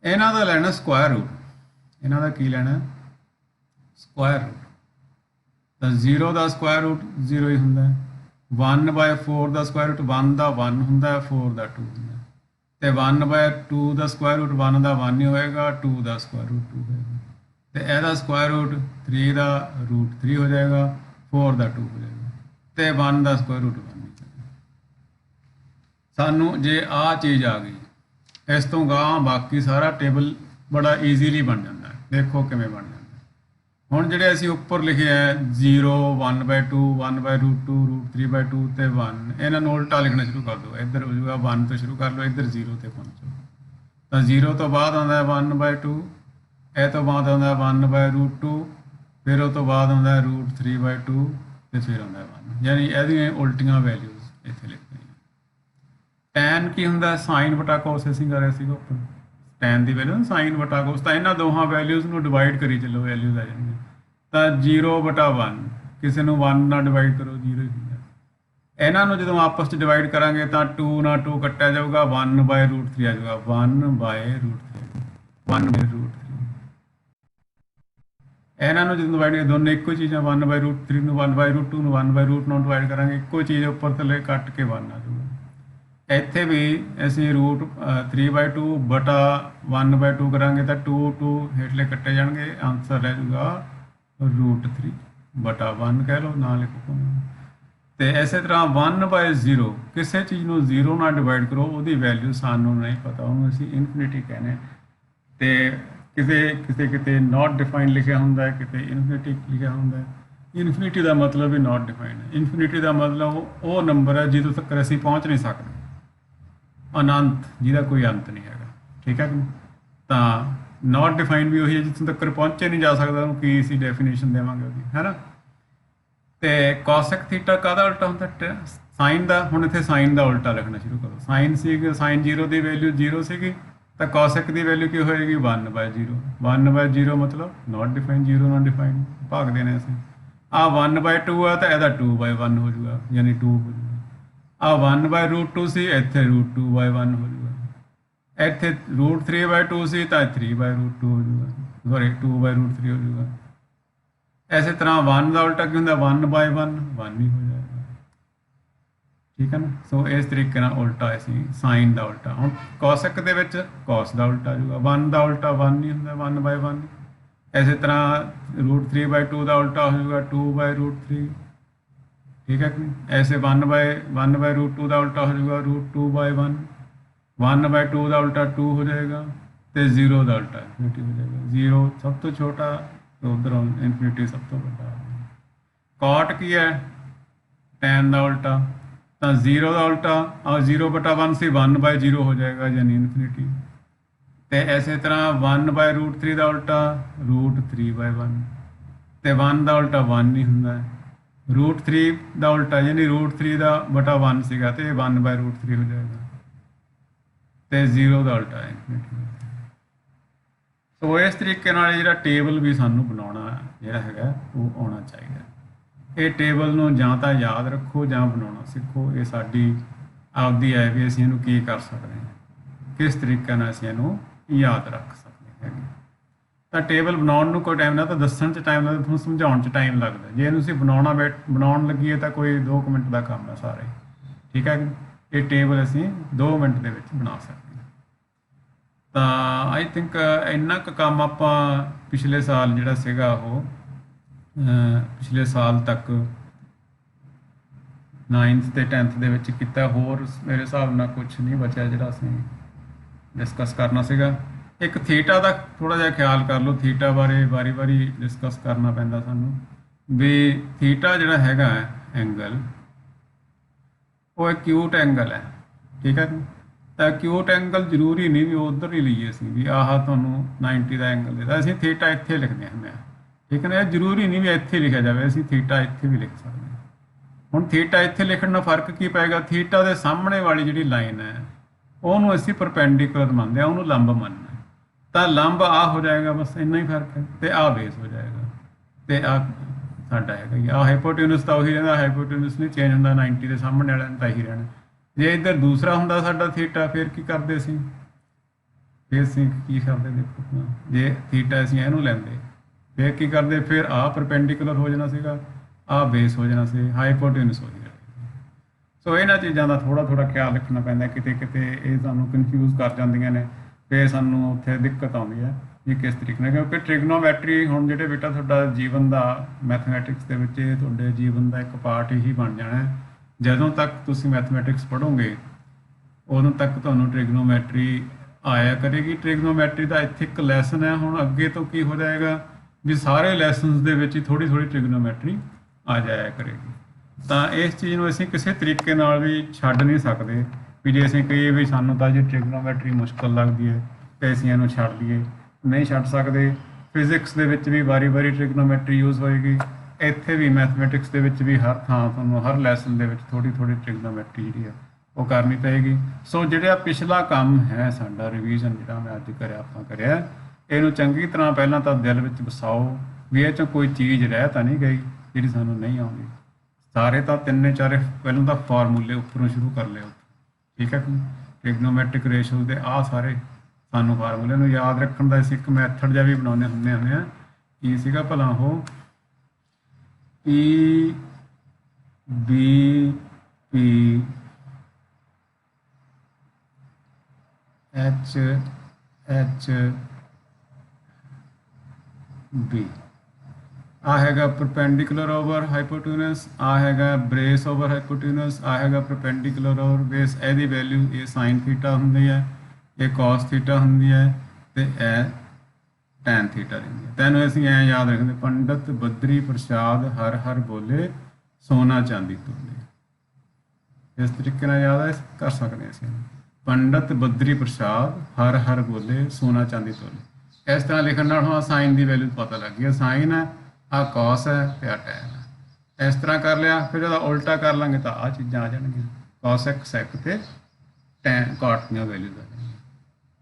ਇਹਨਾਂ ਦਾ ਲੈਣਾ ਸਕੁਆਇਰ ਰੂਟ। ਇਹਨਾਂ ਦਾ ਕੀ ਲੈਣਾ? Square root. ਤਾਂ 0 ਦਾ ਸਕੁਆਇਰ ਰੂਟ 0 ਹੀ ਹੁੰਦਾ ਹੈ। 1/4 ਦਾ ਸਕੁਆਇਰ ਰੂਟ 1 ਦਾ 1 ਹੁੰਦਾ ਹੈ, 4 ਦਾ 2 ਹੁੰਦਾ ਹੈ। ਤੇ 1/2 ਦਾ ਸਕੁਆਇਰ ਰੂਟ 1 ਦਾ 1 ਹੀ ਹੋਏਗਾ, 2 ਦਾ ਸਕੁਆਇਰ ਰੂਟ 2 ਹੋਏਗਾ। ਤੇ ਇਹਦਾ ਸਕੁਆਇਰ ਰੂਟ 3 ਦਾ ਰੂਟ 3 ਹੋ ਜਾਏਗਾ, 4 ਦਾ 2 ਹੋ ਜਾਏਗਾ, ਤੇ 1 ਦਾ ਸਕੁਆਇਰ ਰੂਟ 1 ਹੋ ਜਾਏਗਾ। ਸਾਨੂੰ ਜੇ ਆਹ ਚੀਜ਼ ਆ ਗਈ, ਇਸ ਤੋਂ ਗਾਂਹ ਬਾਕੀ ਸਾਰਾ ਟੇਬਲ ਬੜਾ ਈਜ਼ੀਲੀ ਬਣ ਜਾਂਦਾ ਹੈ। ਦੇਖੋ ਕਿਵੇਂ ਬਣ ਜਾਂਦਾ। ਹੁਣ ਜਿਹੜੇ ਅਸੀਂ ਉੱਪਰ ਲਿਖੇ ਹੈ 0 1/2 1/√2 √3/2 ਤੇ 1, ਇਹਨਾਂ ਨੂੰ ਉਲਟਾ ਲਿਖਣਾ ਸ਼ੁਰੂ ਕਰ ਦਿਓ। ਇੱਧਰ ਹੋ ਜਾਊਗਾ 1 ਤੋਂ ਸ਼ੁਰੂ ਕਰ ਲਓ, ਇੱਧਰ 0 ਤੇ ਪਹੁੰਚੋ। ਤਾਂ 0 ਤੋਂ ਬਾਅਦ ਆਉਂਦਾ 1/2, ਇਹ ਤੋਂ ਬਾਅਦ ਆਉਂਦਾ 1/√2, ਫਿਰ ਉਹ ਤੋਂ ਬਾਅਦ ਆਉਂਦਾ √3/2 ਤੇ ਫਿਰ ਆਉਂਦਾ 1। ਯਾਨੀ ਇਹਦੀਆਂ ਉਲਟੀਆਂ ਵੈਲਿਊਜ਼ ਇੱਥੇ ਲਿਖਦੇ ਹਾਂ। ਟੈਨ ਕੀ ਹੁੰਦਾ? ਸਾਈਨ ਬਟਾ ਕੋਸ ਅਸੀਂ ਕਰ ਰਹੇ ਸੀਗਾ ਉੱਪਰ। ਟੈਨ ਦੀ ਵੈਲਿਊ ਸਾਈਨ ਬਟਾ ਕੋਸ, ਤਾਂ ਇਹਨਾਂ ਦੋਹਾਂ ਵੈਲਿਊਜ਼ ਨੂੰ ਡਿਵਾਈਡ ਕਰੀ ਚੱਲੋ, ਵੈਲਿਊਜ਼ ਆ ਜਾਣਗੀਆਂ। ਤਾਂ 0/1 ਕਿਸੇ ਨੂੰ 1 ਨਾਲ ਡਿਵਾਈਡ ਕਰੋ 0 ਹੀ ਹੁੰਦਾ। ਇਹਨਾਂ ਨੂੰ ਜਦੋਂ ਆਪਸ 'ਚ ਡਿਵਾਈਡ ਕਰਾਂਗੇ ਤਾਂ 2 ਨਾਲ 2 ਕੱਟਿਆ ਜਾਊਗਾ 1/√3 ਆ ਜਾਊਗਾ 1/√3 1/√3। ਇਹਨਾਂ ਨੂੰ ਜਦੋਂ ਡਿਵਾਈਡ ਦੋਨੇ ਇੱਕੋ ਹੀ ਚੀਜ਼ਾਂ 1/√3 ਨੂੰ 1/√2 ਨੂੰ 1/√9 ਡਿਵਾਈਡ ਕਰਾਂਗੇ ਇੱਕੋ ਚੀਜ਼ ਉੱਪਰ ਥੱਲੇ ਕੱਟ ਕੇ 1 ਆ ਜਾਊਗਾ। ਇੱਥੇ ਵੀ ਅਸੀਂ √3/2 ਬਟਾ 1/2 ਕਰਾਂਗੇ ਤਾਂ 2 ਹੇਠਲੇ ਕੱਟੇ ਜਾਣਗੇ ਆਨਸਰ ਰਹਿ ਜਾਊਗਾ √3 ਬਟਾ 1 ਕਹਿ ਲਓ ਨਾ ਲਿਖੋ। ਤੇ ਇਸੇ ਤਰ੍ਹਾਂ 1/0 ਕਿਸੇ ਚੀਜ਼ ਨੂੰ 0 ਨਾਲ ਡਿਵਾਈਡ ਕਰੋ ਉਹਦੀ ਵੈਲਿਊ ਸਾਨੂੰ ਨਹੀਂ ਪਤਾ ਉਹਨੂੰ ਅਸੀਂ ਇਨਫਿਨਿਟੀ ਕਹਿੰਦੇ ਹਾਂ। ਤੇ ਕਿਤੇ ਨਾਟ ਡਿਫਾਈਨਡ ਲਿਖਿਆ ਹੁੰਦਾ ਹੈ ਕਿਤੇ ਇਨਫਿਨਿਟੀ ਲਿਖਿਆ ਹੁੰਦਾ ਹੈ। ਇਨਫਿਨਿਟੀ ਦਾ ਮਤਲਬ ਵੀ ਨਾਟ ਡਿਫਾਈਨਡ ਹੈ। ਇਨਫਿਨਿਟੀ ਦਾ ਮਤਲਬ ਉਹ ਨੰਬਰ ਹੈ ਜਿਹਦੇ ਤੱਕ ਅਸੀਂ ਪਹੁੰਚ ਨਹੀਂ ਸਕਦੇ ਅਨੰਤ ਜਿਹਦਾ ਕੋਈ ਅੰਤ ਨਹੀਂ ਹੈਗਾ ਠੀਕ ਹੈ। ਤਾਂ ਨਾਟ ਡਿਫਾਈਨਡ ਵੀ ਉਹੀ ਹੈ ਜਿੱਥੋਂ ਤੱਕ ਪਹੁੰਚੇ ਨਹੀਂ ਜਾ ਸਕਦਾ ਉਹਨੂੰ ਕੀ ਅਸੀਂ ਡੈਫੀਨੇਸ਼ਨ ਦੇਵਾਂਗੇ ਉਹਦੀ ਹੈ ਨਾ। ਤੇ ਕੋਸੈਕ ਥੀਟਾ ਕਾਹਦਾ ਉਲਟਾ ਹੁੰਦਾ ਸਾਈਨ ਦਾ। ਹੁਣ ਇੱਥੇ ਸਾਈਨ ਦਾ ਉਲਟਾ ਲਿਖਣਾ ਸ਼ੁਰੂ ਕਰੋ। ਸਾਈਨ ਸੀ ਸਾਈਨ 0 ਦੀ ਵੈਲਿਊ 0 ਸੀਗੀ ਤਾਂ ਕੋਸੈਕ ਦੀ ਵੈਲਿਊ ਕੀ ਹੋਏਗੀ 1/0 1/0 ਮਤਲਬ ਨਾਟ ਡਿਫਾਈਨ 0 ਨਾਲ ਡਿਫਾਈਨ ਭਾਗ ਦੇਣੇ ਅਸੀਂ। ਆ 1/2 ਆ ਤਾਂ ਇਹਦਾ 2/1 ਹੋ ਜਾਊਗਾ ਯਾਨੀ 2 ਹੋ ਜਾਊਗਾ। ਆ 1/√2 ਸੀ ਇੱਥੇ √2/1 ਹੋ ਜਾਊਗਾ। ਇੱਥੇ √3/2 ਸੀ ਤਾਂ 3/√2 ਹੋ ਜਾਊਗਾ ਸੌਰੀ 2/√3 ਹੋ ਜਾਊਗਾ। ਇਸੇ ਤਰ੍ਹਾਂ 1 ਦਾ ਉਲਟਾ ਕੀ ਹੁੰਦਾ 1/1 1 ਹੀ ਹੋ ਜਾਏਗਾ ਠੀਕ ਹੈ ਨਾ। ਸੋ ਇਸ ਤਰੀਕੇ ਨਾਲ ਉਲਟਾ ਅਸੀਂ ਸਾਈਨ ਦਾ ਉਲਟਾ। ਹੁਣ ਕੋਸੈਕ ਦੇ ਵਿੱਚ ਕੋਸ ਦਾ ਉਲਟਾ ਜਾਊਗਾ 1 ਦਾ ਉਲਟਾ 1 ਨਹੀਂ ਹੁੰਦਾ 1/1। ਇਸੇ ਤਰ੍ਹਾਂ √3/2 ਦਾ ਉਲਟਾ ਹੋ ਜਾਊਗਾ 2/√3 ਠੀਕ ਹੈ ਕਿ ਐਸੇ 1/√2 ਦਾ ਉਲਟਾ ਹੋ ਜਾਊਗਾ √2/1 1/2 ਦਾ ਉਲਟਾ 2 ਹੋ ਜਾਏਗਾ ਤੇ 0 ਦਾ ਉਲਟਾ ਇਨਫਿਨਿਟੀ ਹੋ ਜਾਏਗਾ। 0 ਸਭ ਤੋਂ ਛੋਟਾ ਉਧਰੋਂ ਇਨਫਿਨਿਟੀ ਸਭ ਤੋਂ ਵੱਡਾ। ਕਾਟ ਕੀ ਹੈ tan ਦਾ ਉਲਟਾ ਤਾਂ 0 ਦਾ ਉਲਟਾ ਆ 0/1 ਸੀ 1/0 ਹੋ ਜਾਏਗਾ ਯਾਨੀ ਇਨਫਿਨਿਟੀ। ਤੇ ਇਸੇ ਤਰ੍ਹਾਂ 1/√3 ਦਾ ਉਲਟਾ √3/1 ਤੇ 1 ਦਾ ਉਲਟਾ 1 ਨਹੀਂ ਹੁੰਦਾ। √3 ਦਾ ਉਲਟਾ ਯਾਨੀ √3 ਦਾ ਬਟਾ 1 ਸੀਗਾ ਤੇ 1/√3 ਹੋ ਜਾਏਗਾ ਤੇ 0 ਦਾ ਉਲਟਾ ਇਨਫਿਨਿਟੀ। ਸੋ ਇਸ ਤਰੀਕੇ ਨਾਲ ਜਿਹੜਾ ਟੇਬਲ ਵੀ ਸਾਨੂੰ ਬਣਾਉਣਾ ਜਿਹੜਾ ਹੈਗਾ ਉਹ ਆਉਣਾ ਚਾਹੀਦਾ। ਇਹ ਟੇਬਲ ਨੂੰ ਜਾਂ ਤਾਂ ਯਾਦ ਰੱਖੋ ਜਾਂ ਬਣਾਉਣਾ ਸਿੱਖੋ। ਇਹ ਸਾਡੀ ਆਪਦੀ ਹੈ ਵੀ ਅਸੀਂ ਇਹਨੂੰ ਕੀ ਕਰ ਸਕਦੇ ਹਾਂ ਕਿਸ ਤਰੀਕੇ ਨਾਲ ਅਸੀਂ ਇਹਨੂੰ ਯਾਦ ਰੱਖ ਸਕਦੇ ਹੈਗੇ। ਤਾਂ ਟੇਬਲ ਬਣਾਉਣ ਨੂੰ ਕੋਈ ਟਾਈਮ ਨਾ ਤਾਂ ਦੱਸਣ 'ਚ ਟਾਈਮ ਲੱਗਦਾ ਤੁਹਾਨੂੰ ਸਮਝਾਉਣ 'ਚ ਟਾਈਮ ਲੱਗਦਾ। ਜੇ ਇਹਨੂੰ ਅਸੀਂ ਬਣਾਉਣ ਲੱਗੀਏ ਤਾਂ ਕੋਈ 2 ਮਿੰਟ ਦਾ ਕੰਮ ਹੈ ਸਾਰੇ ਠੀਕ ਹੈ। ਇਹ ਟੇਬਲ ਅਸੀਂ 2 ਮਿੰਟ ਦੇ ਵਿੱਚ ਬਣਾ ਸਕਦੇ ਹਾਂ। ਤਾਂ ਆਈ ਥਿੰਕ ਇੰਨਾ ਕੁ ਕੰਮ ਆਪਾਂ ਪਿਛਲੇ ਸਾਲ ਜਿਹੜਾ ਸੀਗਾ ਉਹ ਪਿਛਲੇ ਸਾਲ ਤੱਕ 9th ਤੇ 10th ਦੇ ਵਿੱਚ ਕੀਤਾ। ਹੋਰ ਮੇਰੇ ਹਿਸਾਬ ਨਾਲ ਕੁਝ ਨਹੀਂ ਬਚਿਆ ਜਿਹੜਾ ਅਸੀਂ ਡਿਸਕਸ ਕਰਨਾ ਸੀਗਾ। ਇੱਕ ਥੀਟਾ ਦਾ ਥੋੜਾ ਜਿਹਾ ਖਿਆਲ ਕਰ ਲਓ। ਥੀਟਾ ਬਾਰੇ ਵਾਰੀ ਡਿਸਕਸ ਕਰਨਾ ਪੈਂਦਾ ਸਾਨੂੰ ਵੀ ਥੀਟਾ ਜਿਹੜਾ ਹੈਗਾ ਐਂਗਲ ਉਹ ਐਕਿਊਟ ਐਂਗਲ ਹੈ ਠੀਕ ਹੈ। ਤਾਂ ਐਕਿਊਟ ਐਂਗਲ ਜ਼ਰੂਰੀ ਨਹੀਂ ਵੀ ਉਧਰ ਹੀ ਲਈਏ ਅਸੀਂ ਵੀ ਆਹ ਤੁਹਾਨੂੰ 90 ਦਾ ਐਂਗਲ ਦੇਦਾ ਅਸੀਂ ਥੀਟਾ ਇੱਥੇ ਲਿਖਦੇ ਹੁੰਦੇ ਹਾਂ ਠੀਕ ਹੈ ਨਾ। ਇਹ ਜ਼ਰੂਰੀ ਨਹੀਂ ਵੀ ਇੱਥੇ ਲਿਖਿਆ ਜਾਵੇ ਅਸੀਂ ਥੀਟਾ ਇੱਥੇ ਵੀ ਲਿਖ ਸਕਦੇ ਹਾਂ। ਹੁਣ ਥੀਟਾ ਇੱਥੇ ਲਿਖਣ ਨਾਲ ਫਰਕ ਕੀ ਪਏਗਾ ਥੀਟਾ ਦੇ ਸਾਹਮਣੇ ਵਾਲੀ ਜਿਹੜੀ ਲਾਈਨ ਹੈ ਉਹਨੂੰ ਅਸੀਂ ਪਰਪੈਂਡੀਕੂਲਰ ਮੰਨਦੇ ਹਾਂ ਉਹਨੂੰ ਲੰਬ ਮੰਨਦੇ ਤਾਂ ਲੰਬ ਆ ਹੋ ਜਾਏਗਾ ਬਸ ਇੰਨਾ ਹੀ ਫਰਕ ਹੈ ਤੇ ਆ ਬੇਸ ਹੋ ਜਾਏਗਾ ਤੇ ਆ ਸਾਡਾ ਹੈਗਾ ਆ ਹਾਈਪੋਟੇਨਸ ਤਾਂ ਉਹੀ ਰਹਿੰਦਾ ਹਾਈਪੋਟੇਨਸ ਨਹੀਂ ਚੇਂਜ ਹੁੰਦਾ 90 ਦੇ ਸਾਹਮਣੇ ਵਾਲਿਆਂ ਨੂੰ ਤਾਂ ਹੀ ਰਹਿਣਾ। ਜੇ ਇੱਧਰ ਦੂਸਰਾ ਹੁੰਦਾ ਸਾਡਾ ਥੀਟਾ ਫਿਰ ਕੀ ਕਰਦੇ ਸੀ ਫਿਰ ਅਸੀਂ ਕੀ ਕਰਦੇ ਦੇਖੋ ਜੇ ਥੀਟਾ ਅਸੀਂ ਇਹਨੂੰ ਲੈਂਦੇ ਫਿਰ ਕੀ ਕਰਦੇ ਫਿਰ ਆ ਪਰਪੈਂਡੀਕੂਲਰ ਹੋ ਜਾਣਾ ਸੀਗਾ ਆ ਬੇਸ ਹੋ ਜਾਣਾ ਸੀ ਹਾਈਪੋਟੇਨਸ ਹੋ ਜਾਣਾ। ਸੋ ਇਹਨਾਂ ਚੀਜ਼ਾਂ ਦਾ ਥੋੜਾ ਖਿਆਲ ਰੱਖਣਾ ਪੈਂਦਾ ਕਿਤੇ ਇਹ ਸਾਨੂੰ ਕਨਫਿਊਜ਼ ਕਰ ਜਾਂਦੀਆਂ ਨੇ ਫਿਰ ਸਾਨੂੰ ਉੱਥੇ ਦਿੱਕਤ ਆਉਂਦੀ ਹੈ ਵੀ ਕਿਸ ਤਰੀਕੇ ਨਾਲ ਕਿਉਂਕਿ ਟ੍ਰਿਗਨੋਮੈਟਰੀ ਹੁਣ ਜਿਹੜੇ ਬੇਟਾ ਤੁਹਾਡਾ ਜੀਵਨ ਦਾ ਮੈਥਮੈਟਿਕਸ ਦੇ ਵਿੱਚ ਇਹ ਤੁਹਾਡੇ ਜੀਵਨ ਦਾ ਇੱਕ ਪਾਰਟ ਹੀ ਬਣ ਜਾਣਾ ਹੈ। ਜਦੋਂ ਤੱਕ ਤੁਸੀਂ ਮੈਥਮੈਟਿਕਸ ਪੜ੍ਹੋਗੇ ਉਦੋਂ ਤੱਕ ਤੁਹਾਨੂੰ ਟ੍ਰਿਗਨੋਮੈਟਰੀ ਆਇਆ ਕਰੇਗੀ। ਟ੍ਰਿਗਨੋਮੈਟਰੀ ਦਾ ਇੱਥੇ ਇੱਕ ਲੈਸਨ ਹੈ। ਹੁਣ ਅੱਗੇ ਤੋਂ ਕੀ ਹੋ ਜਾਏਗਾ ਵੀ ਸਾਰੇ ਲੈਸਨਸ ਦੇ ਵਿੱਚ ਹੀ ਥੋੜੀ ਟ੍ਰਿਗਨੋਮੈਟਰੀ ਆ ਜਾਇਆ ਕਰੇਗੀ। ਤਾਂ ਇਸ ਚੀਜ਼ ਨੂੰ ਅਸੀਂ ਕਿਸੇ ਤਰੀਕੇ ਨਾਲ ਵੀ ਛੱਡ ਨਹੀਂ ਸਕਦੇ ਵੀ ਜੇ ਅਸੀਂ ਕਹੀਏ ਵੀ ਸਾਨੂੰ ਤਾਂ ਜੇ ਟ੍ਰਿਗਨੋਮੈਟਰੀ ਮੁਸ਼ਕਲ ਲੱਗਦੀ ਹੈ ਤੇ ਅਸੀਂ ਇਹਨੂੰ ਛੱਡ ਲਈਏ ਨਹੀਂ ਛੱਡ ਸਕਦੇ। ਫਿਜ਼ਿਕਸ ਦੇ ਵਿੱਚ ਵੀ ਵਾਰੀ ਟ੍ਰਿਗਨੋਮੈਟਰੀ ਯੂਜ਼ ਹੋਏਗੀ। ਇੱਥੇ ਵੀ ਮੈਥਮੈਟਿਕਸ ਦੇ ਵਿੱਚ ਵੀ ਹਰ ਥਾਂ ਤੁਹਾਨੂੰ ਹਰ ਲੈਸਨ ਦੇ ਵਿੱਚ ਥੋੜੀ ਟ੍ਰਿਗਨੋਮੈਟਰੀ ਜਿਹੜੀ ਹੈ ਉਹ ਕਰਨੀ ਪਏਗੀ। ਸੋ ਜਿਹੜਾ ਪਿਛਲਾ ਕੰਮ ਹੈ ਸਾਡਾ ਰਿਵੀਜ਼ਨ ਜਿਹੜਾ ਮੈਂ ਅੱਜ ਆਪਾਂ ਕਰਿਆ ਇਹਨੂੰ ਚੰਗੀ ਤਰ੍ਹਾਂ ਪਹਿਲਾਂ ਤਾਂ ਦਿਲ ਵਿੱਚ ਵਸਾਓ ਵੀ ਇਹ 'ਚੋਂ ਕੋਈ ਚੀਜ਼ ਰਹਿ ਤਾਂ ਨਹੀਂ ਗਈ ਜਿਹੜੀ ਸਾਨੂੰ ਨਹੀਂ ਆਉਂਦੀ। ਸਾਰੇ ਤਾਂ ਤਿੰਨੇ ਚਾਰੇ ਪਹਿਲਾਂ ਤਾਂ ਫਾਰਮੂਲੇ ਉੱਪਰੋਂ ਸ਼ੁਰੂ ਕਰ ਲਿਓ, ਠੀਕ ਹੈ। ਟ੍ਰਿਗਨੋਮੈਟ੍ਰਿਕ ਰੇਸ਼ੋ ਦੇ ਆਹ ਸਾਰੇ ਸਾਨੂੰ ਫਾਰਮੂਲੇ ਨੂੰ ਯਾਦ ਰੱਖਣ ਦਾ ਅਸੀਂ ਇੱਕ ਮੈਥਡ ਜਿਹਾ ਵੀ ਬਣਾਉਂਦੇ ਹੁੰਦੇ ਆ। ਕੀ ਸੀਗਾ ਭਲਾ ਉਹ? P B P H H B. ਆ ਹੈਗਾ ਪਰਪੈਂਡੀਕੂਲਰ ਓਵਰ ਹਾਈਪੋਟਿਊਨਸ, ਆ ਹੈਗਾ ਬ੍ਰੇਸ ਓਵਰ ਹਾਈਪੋਟਿਊਨਸ, ਆ ਹੈਗਾ ਪਰਪੈਂਡੀਕੂਲਰ ਓਵਰ ਬੇਸ। ਇਹਦੀ ਵੈਲਿਊ ਇਹ ਸਾਈਨ ਥੀਟਾ ਹੁੰਦੀ ਹੈ, ਇਹ ਕਾਸ ਥੀਟਾ ਹੁੰਦੀ ਹੈ, ਤੇ ਇਹ ਟੈਨ ਥੀਟਾ ਰਹਿੰਦੀ ਹੈ। ਤੈਨੂੰ ਅਸੀਂ ਐਂ ਯਾਦ ਰੱਖਦੇ, ਪੰਡਤ ਬੱਦਰੀ ਪ੍ਰਸਾਦ ਹਰ ਹਰ ਬੋਲੇ ਸੋਨਾ ਚਾਂਦੀ ਤੋਲੇ। ਇਸ ਤਰੀਕੇ ਨਾਲ ਯਾਦ ਕਰ ਸਕਦੇ ਅਸੀਂ। ਪੰਡਤ ਬੱਦਰੀ ਪ੍ਰਸਾਦ ਹਰ ਹਰ ਬੋਲੇ ਸੋਨਾ ਚਾਂਦੀ ਤੋਲੇ। ਇਸ ਤਰ੍ਹਾਂ ਲਿਖਣ ਨਾਲ ਹੁਣ ਸਾਈਨ ਦੀ ਵੈਲਿਊ ਪਤਾ ਲੱਗ ਗਈ। ਸਾਈਨ ਹੈ, ਆ ਕਾਸ ਹੈ, ਤੇ ਆ ਟੈਨ ਹੈ। ਇਸ ਤਰ੍ਹਾਂ ਕਰ ਲਿਆ। ਫਿਰ ਇਹਦਾ ਉਲਟਾ ਕਰ ਲਾਂਗੇ ਤਾਂ ਆ ਚੀਜ਼ਾਂ ਆ ਜਾਣਗੀਆਂ, ਕਾਸੈਕ ਸੈਕ ਤੇ ਟੈਨ ਕਾਟ ਦੀਆਂ ਵੈਲਿਊਜ਼ ਆ ਜਾਣਗੀਆਂ।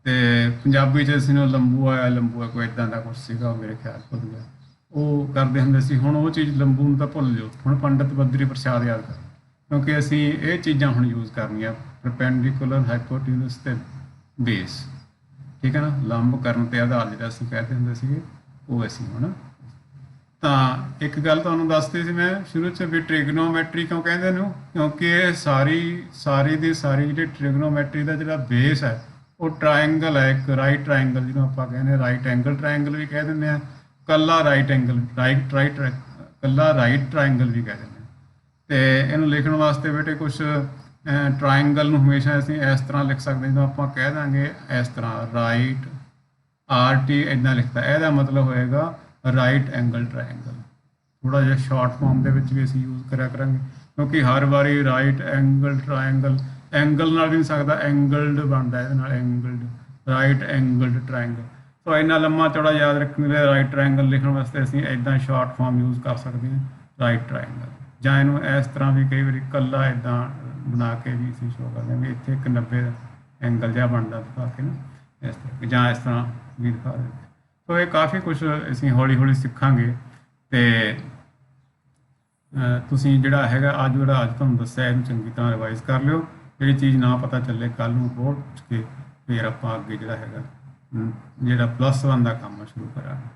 ਤੇ ਪੰਜਾਬੀ 'ਚ ਅਸੀਂ ਨੂੰ ਲੰਬੂ ਆਇਆ, ਲੰਬੂ ਆ ਕੋਈ ਇੱਦਾਂ ਦਾ ਕੁਛ ਸੀਗਾ, ਮੇਰੇ ਖਿਆਲ ਭੁੱਲ ਗਿਆ। ਉਹ ਕਰਦੇ ਹੁੰਦੇ ਸੀ। ਹੁਣ ਉਹ ਚੀਜ਼ ਲੰਬੂ ਨੂੰ ਤਾਂ ਭੁੱਲ ਜਾਓ, ਹੁਣ ਪੰਡਤ ਬੱਦਰੀ ਪ੍ਰਸਾਦ ਯਾਦ ਕਰ, ਕਿਉਂਕਿ ਅਸੀਂ ਇਹ ਚੀਜ਼ਾਂ ਹੁਣ ਯੂਜ਼ ਕਰਨੀਆਂ, ਪਰਪੈਂਡੀਕੂਲਰ ਹਾਈਪੋਟਿਊਨਸ ਤੇ ਬੇਸ, ਠੀਕ ਹੈ ਨਾ। ਲੰਬ ਕਰਨ ਤੇ ਆਧਾਰ ਜਿਹੜਾ ਅਸੀਂ ਕਹਿੰਦੇ ਹੁੰਦੇ ਸੀਗੇ, ਉਹ ਅਸੀਂ ਹੁਣ। ਤਾਂ ਇੱਕ ਗੱਲ ਤੁਹਾਨੂੰ ਦੱਸਦੀ ਸੀ ਮੈਂ ਸ਼ੁਰੂ 'ਚ ਵੀ ਟ੍ਰਿਗਨੋਮੈਟਰੀ ਕਿਉਂ ਕਹਿੰਦੇ ਨੇ, ਕਿਉਂਕਿ ਇਹ ਸਾਰੀ ਦੀ ਸਾਰੀ ਜਿਹੜੀ ਟ੍ਰਿਗਨੋਮੈਟਰੀ ਦਾ ਜਿਹੜਾ ਬੇਸ ਹੈ ਉਹ ਟਰਾਇੰਗਲ ਹੈ, ਇੱਕ ਰਾਈਟ ਟਰਾਇੰਗਲ ਜਿਹਨੂੰ ਆਪਾਂ ਕਹਿੰਦੇ ਰਾਈਟ ਐਂਗਲ ਟਰਾਇੰਗਲ ਵੀ ਕਹਿ ਦਿੰਦੇ ਆ, ਕੱਲਾ ਰਾਈਟ ਐਂਗਲ ਕੱਲਾ ਰਾਈਟ ਟਰਾਇੰਗਲ ਵੀ ਕਹਿ ਦਿੰਦੇ ਆ। ਤੇ ਇਹਨੂੰ ਲਿਖਣ ਵਾਸਤੇ ਬੇਟੇ ਕੁਛ ਟਰਾਇੰਗਲ ਨੂੰ ਹਮੇਸ਼ਾ ਅਸੀਂ ਇਸ ਤਰ੍ਹਾਂ ਲਿਖ ਸਕਦੇ, ਜਦੋਂ ਆਪਾਂ ਕਹਿ ਦਾਂਗੇ ਇਸ ਤਰ੍ਹਾਂ ਰਾਈਟ RT ਇੱਦਾਂ ਲਿਖਦਾ, ਇਹਦਾ ਮਤਲਬ ਹੋਏਗਾ ਰਾਈਟ ਐਂਗਲ ਟਰਾਇੰਗਲ। ਥੋੜਾ ਜਿਹਾ ਸ਼ਾਰਟ ਫਾਰਮ ਦੇ ਵਿੱਚ ਵੀ ਅਸੀਂ ਯੂਜ਼ ਕਰਿਆ ਕਰਾਂਗੇ, ਕਿਉਂਕਿ ਹਰ ਵਾਰੀ ਰਾਈਟ ਐਂਗਲ ਟਰਾਇੰਗਲ ਐਂਗਲ ਨਾਲ ਵੀ ਨਹੀਂ ਸਕਦਾ, ਐਂਗਲਡ ਬਣਦਾ ਇਹਦੇ ਨਾਲ, ਐਂਗਲਡ ਰਾਈਟ ਐਂਗਲਡ ਟਰਾਇੰਗਲ। ਸੋ ਇੰਨਾ ਲੰਮਾ ਚੌੜਾ ਯਾਦ ਰੱਖਣ ਲਈ ਰਾਈਟ ਟਰਾਇੰਗਲ ਲਿਖਣ ਵਾਸਤੇ ਅਸੀਂ ਇੱਦਾਂ ਸ਼ਾਰਟ ਫਾਰਮ ਯੂਜ਼ ਕਰ ਸਕਦੇ ਹਾਂ, ਰਾਈਟ ਟਰਾਇੰਗਲ। ਜਾਂ ਇਹਨੂੰ ਇਸ ਤਰ੍ਹਾਂ ਵੀ ਕਈ ਵਾਰੀ ਇਕੱਲਾ ਇੱਦਾਂ ਬਣਾ ਕੇ ਵੀ ਅਸੀਂ ਸ਼ੋ ਕਰਦੇ ਹਾਂ ਵੀ ਇੱਥੇ ਇੱਕ 90 ਐਂਗਲ ਜਿਹਾ ਬਣਦਾ ਦਿਖਾ ਕੇ ਨਾ, ਇਸ ਤਰ੍ਹਾਂ, ਜਾਂ ਇਸ ਤਰ੍ਹਾਂ ਵੀ ਦਿਖਾ ਦਿੰਦੇ। ਸੋ ਇਹ ਕਾਫੀ ਕੁਛ ਅਸੀਂ ਹੌਲੀ ਹੌਲੀ ਸਿੱਖਾਂਗੇ। ਤੇ ਤੁਸੀਂ ਜਿਹੜਾ ਹੈਗਾ ਅੱਜ ਤੁਹਾਨੂੰ ਦੱਸਿਆ ਇਹਨੂੰ ਚੰਗੀ ਤਰ੍ਹਾਂ ਰਿਵਾਈਜ਼ ਕਰ ਲਿਓ। ਜਿਹੜੀ ਚੀਜ਼ ਨਾ ਪਤਾ ਚੱਲੇ ਕੱਲ ਨੂੰ ਹੋਰ ਪੁੱਛ ਕੇ ਫਿਰ ਆਪਾਂ ਅੱਗੇ ਜਿਹੜਾ ਹੈਗਾ ਜਿਹੜਾ +1 ਦਾ ਕੰਮ ਸ਼ੁਰੂ ਕਰਾਂਗੇ।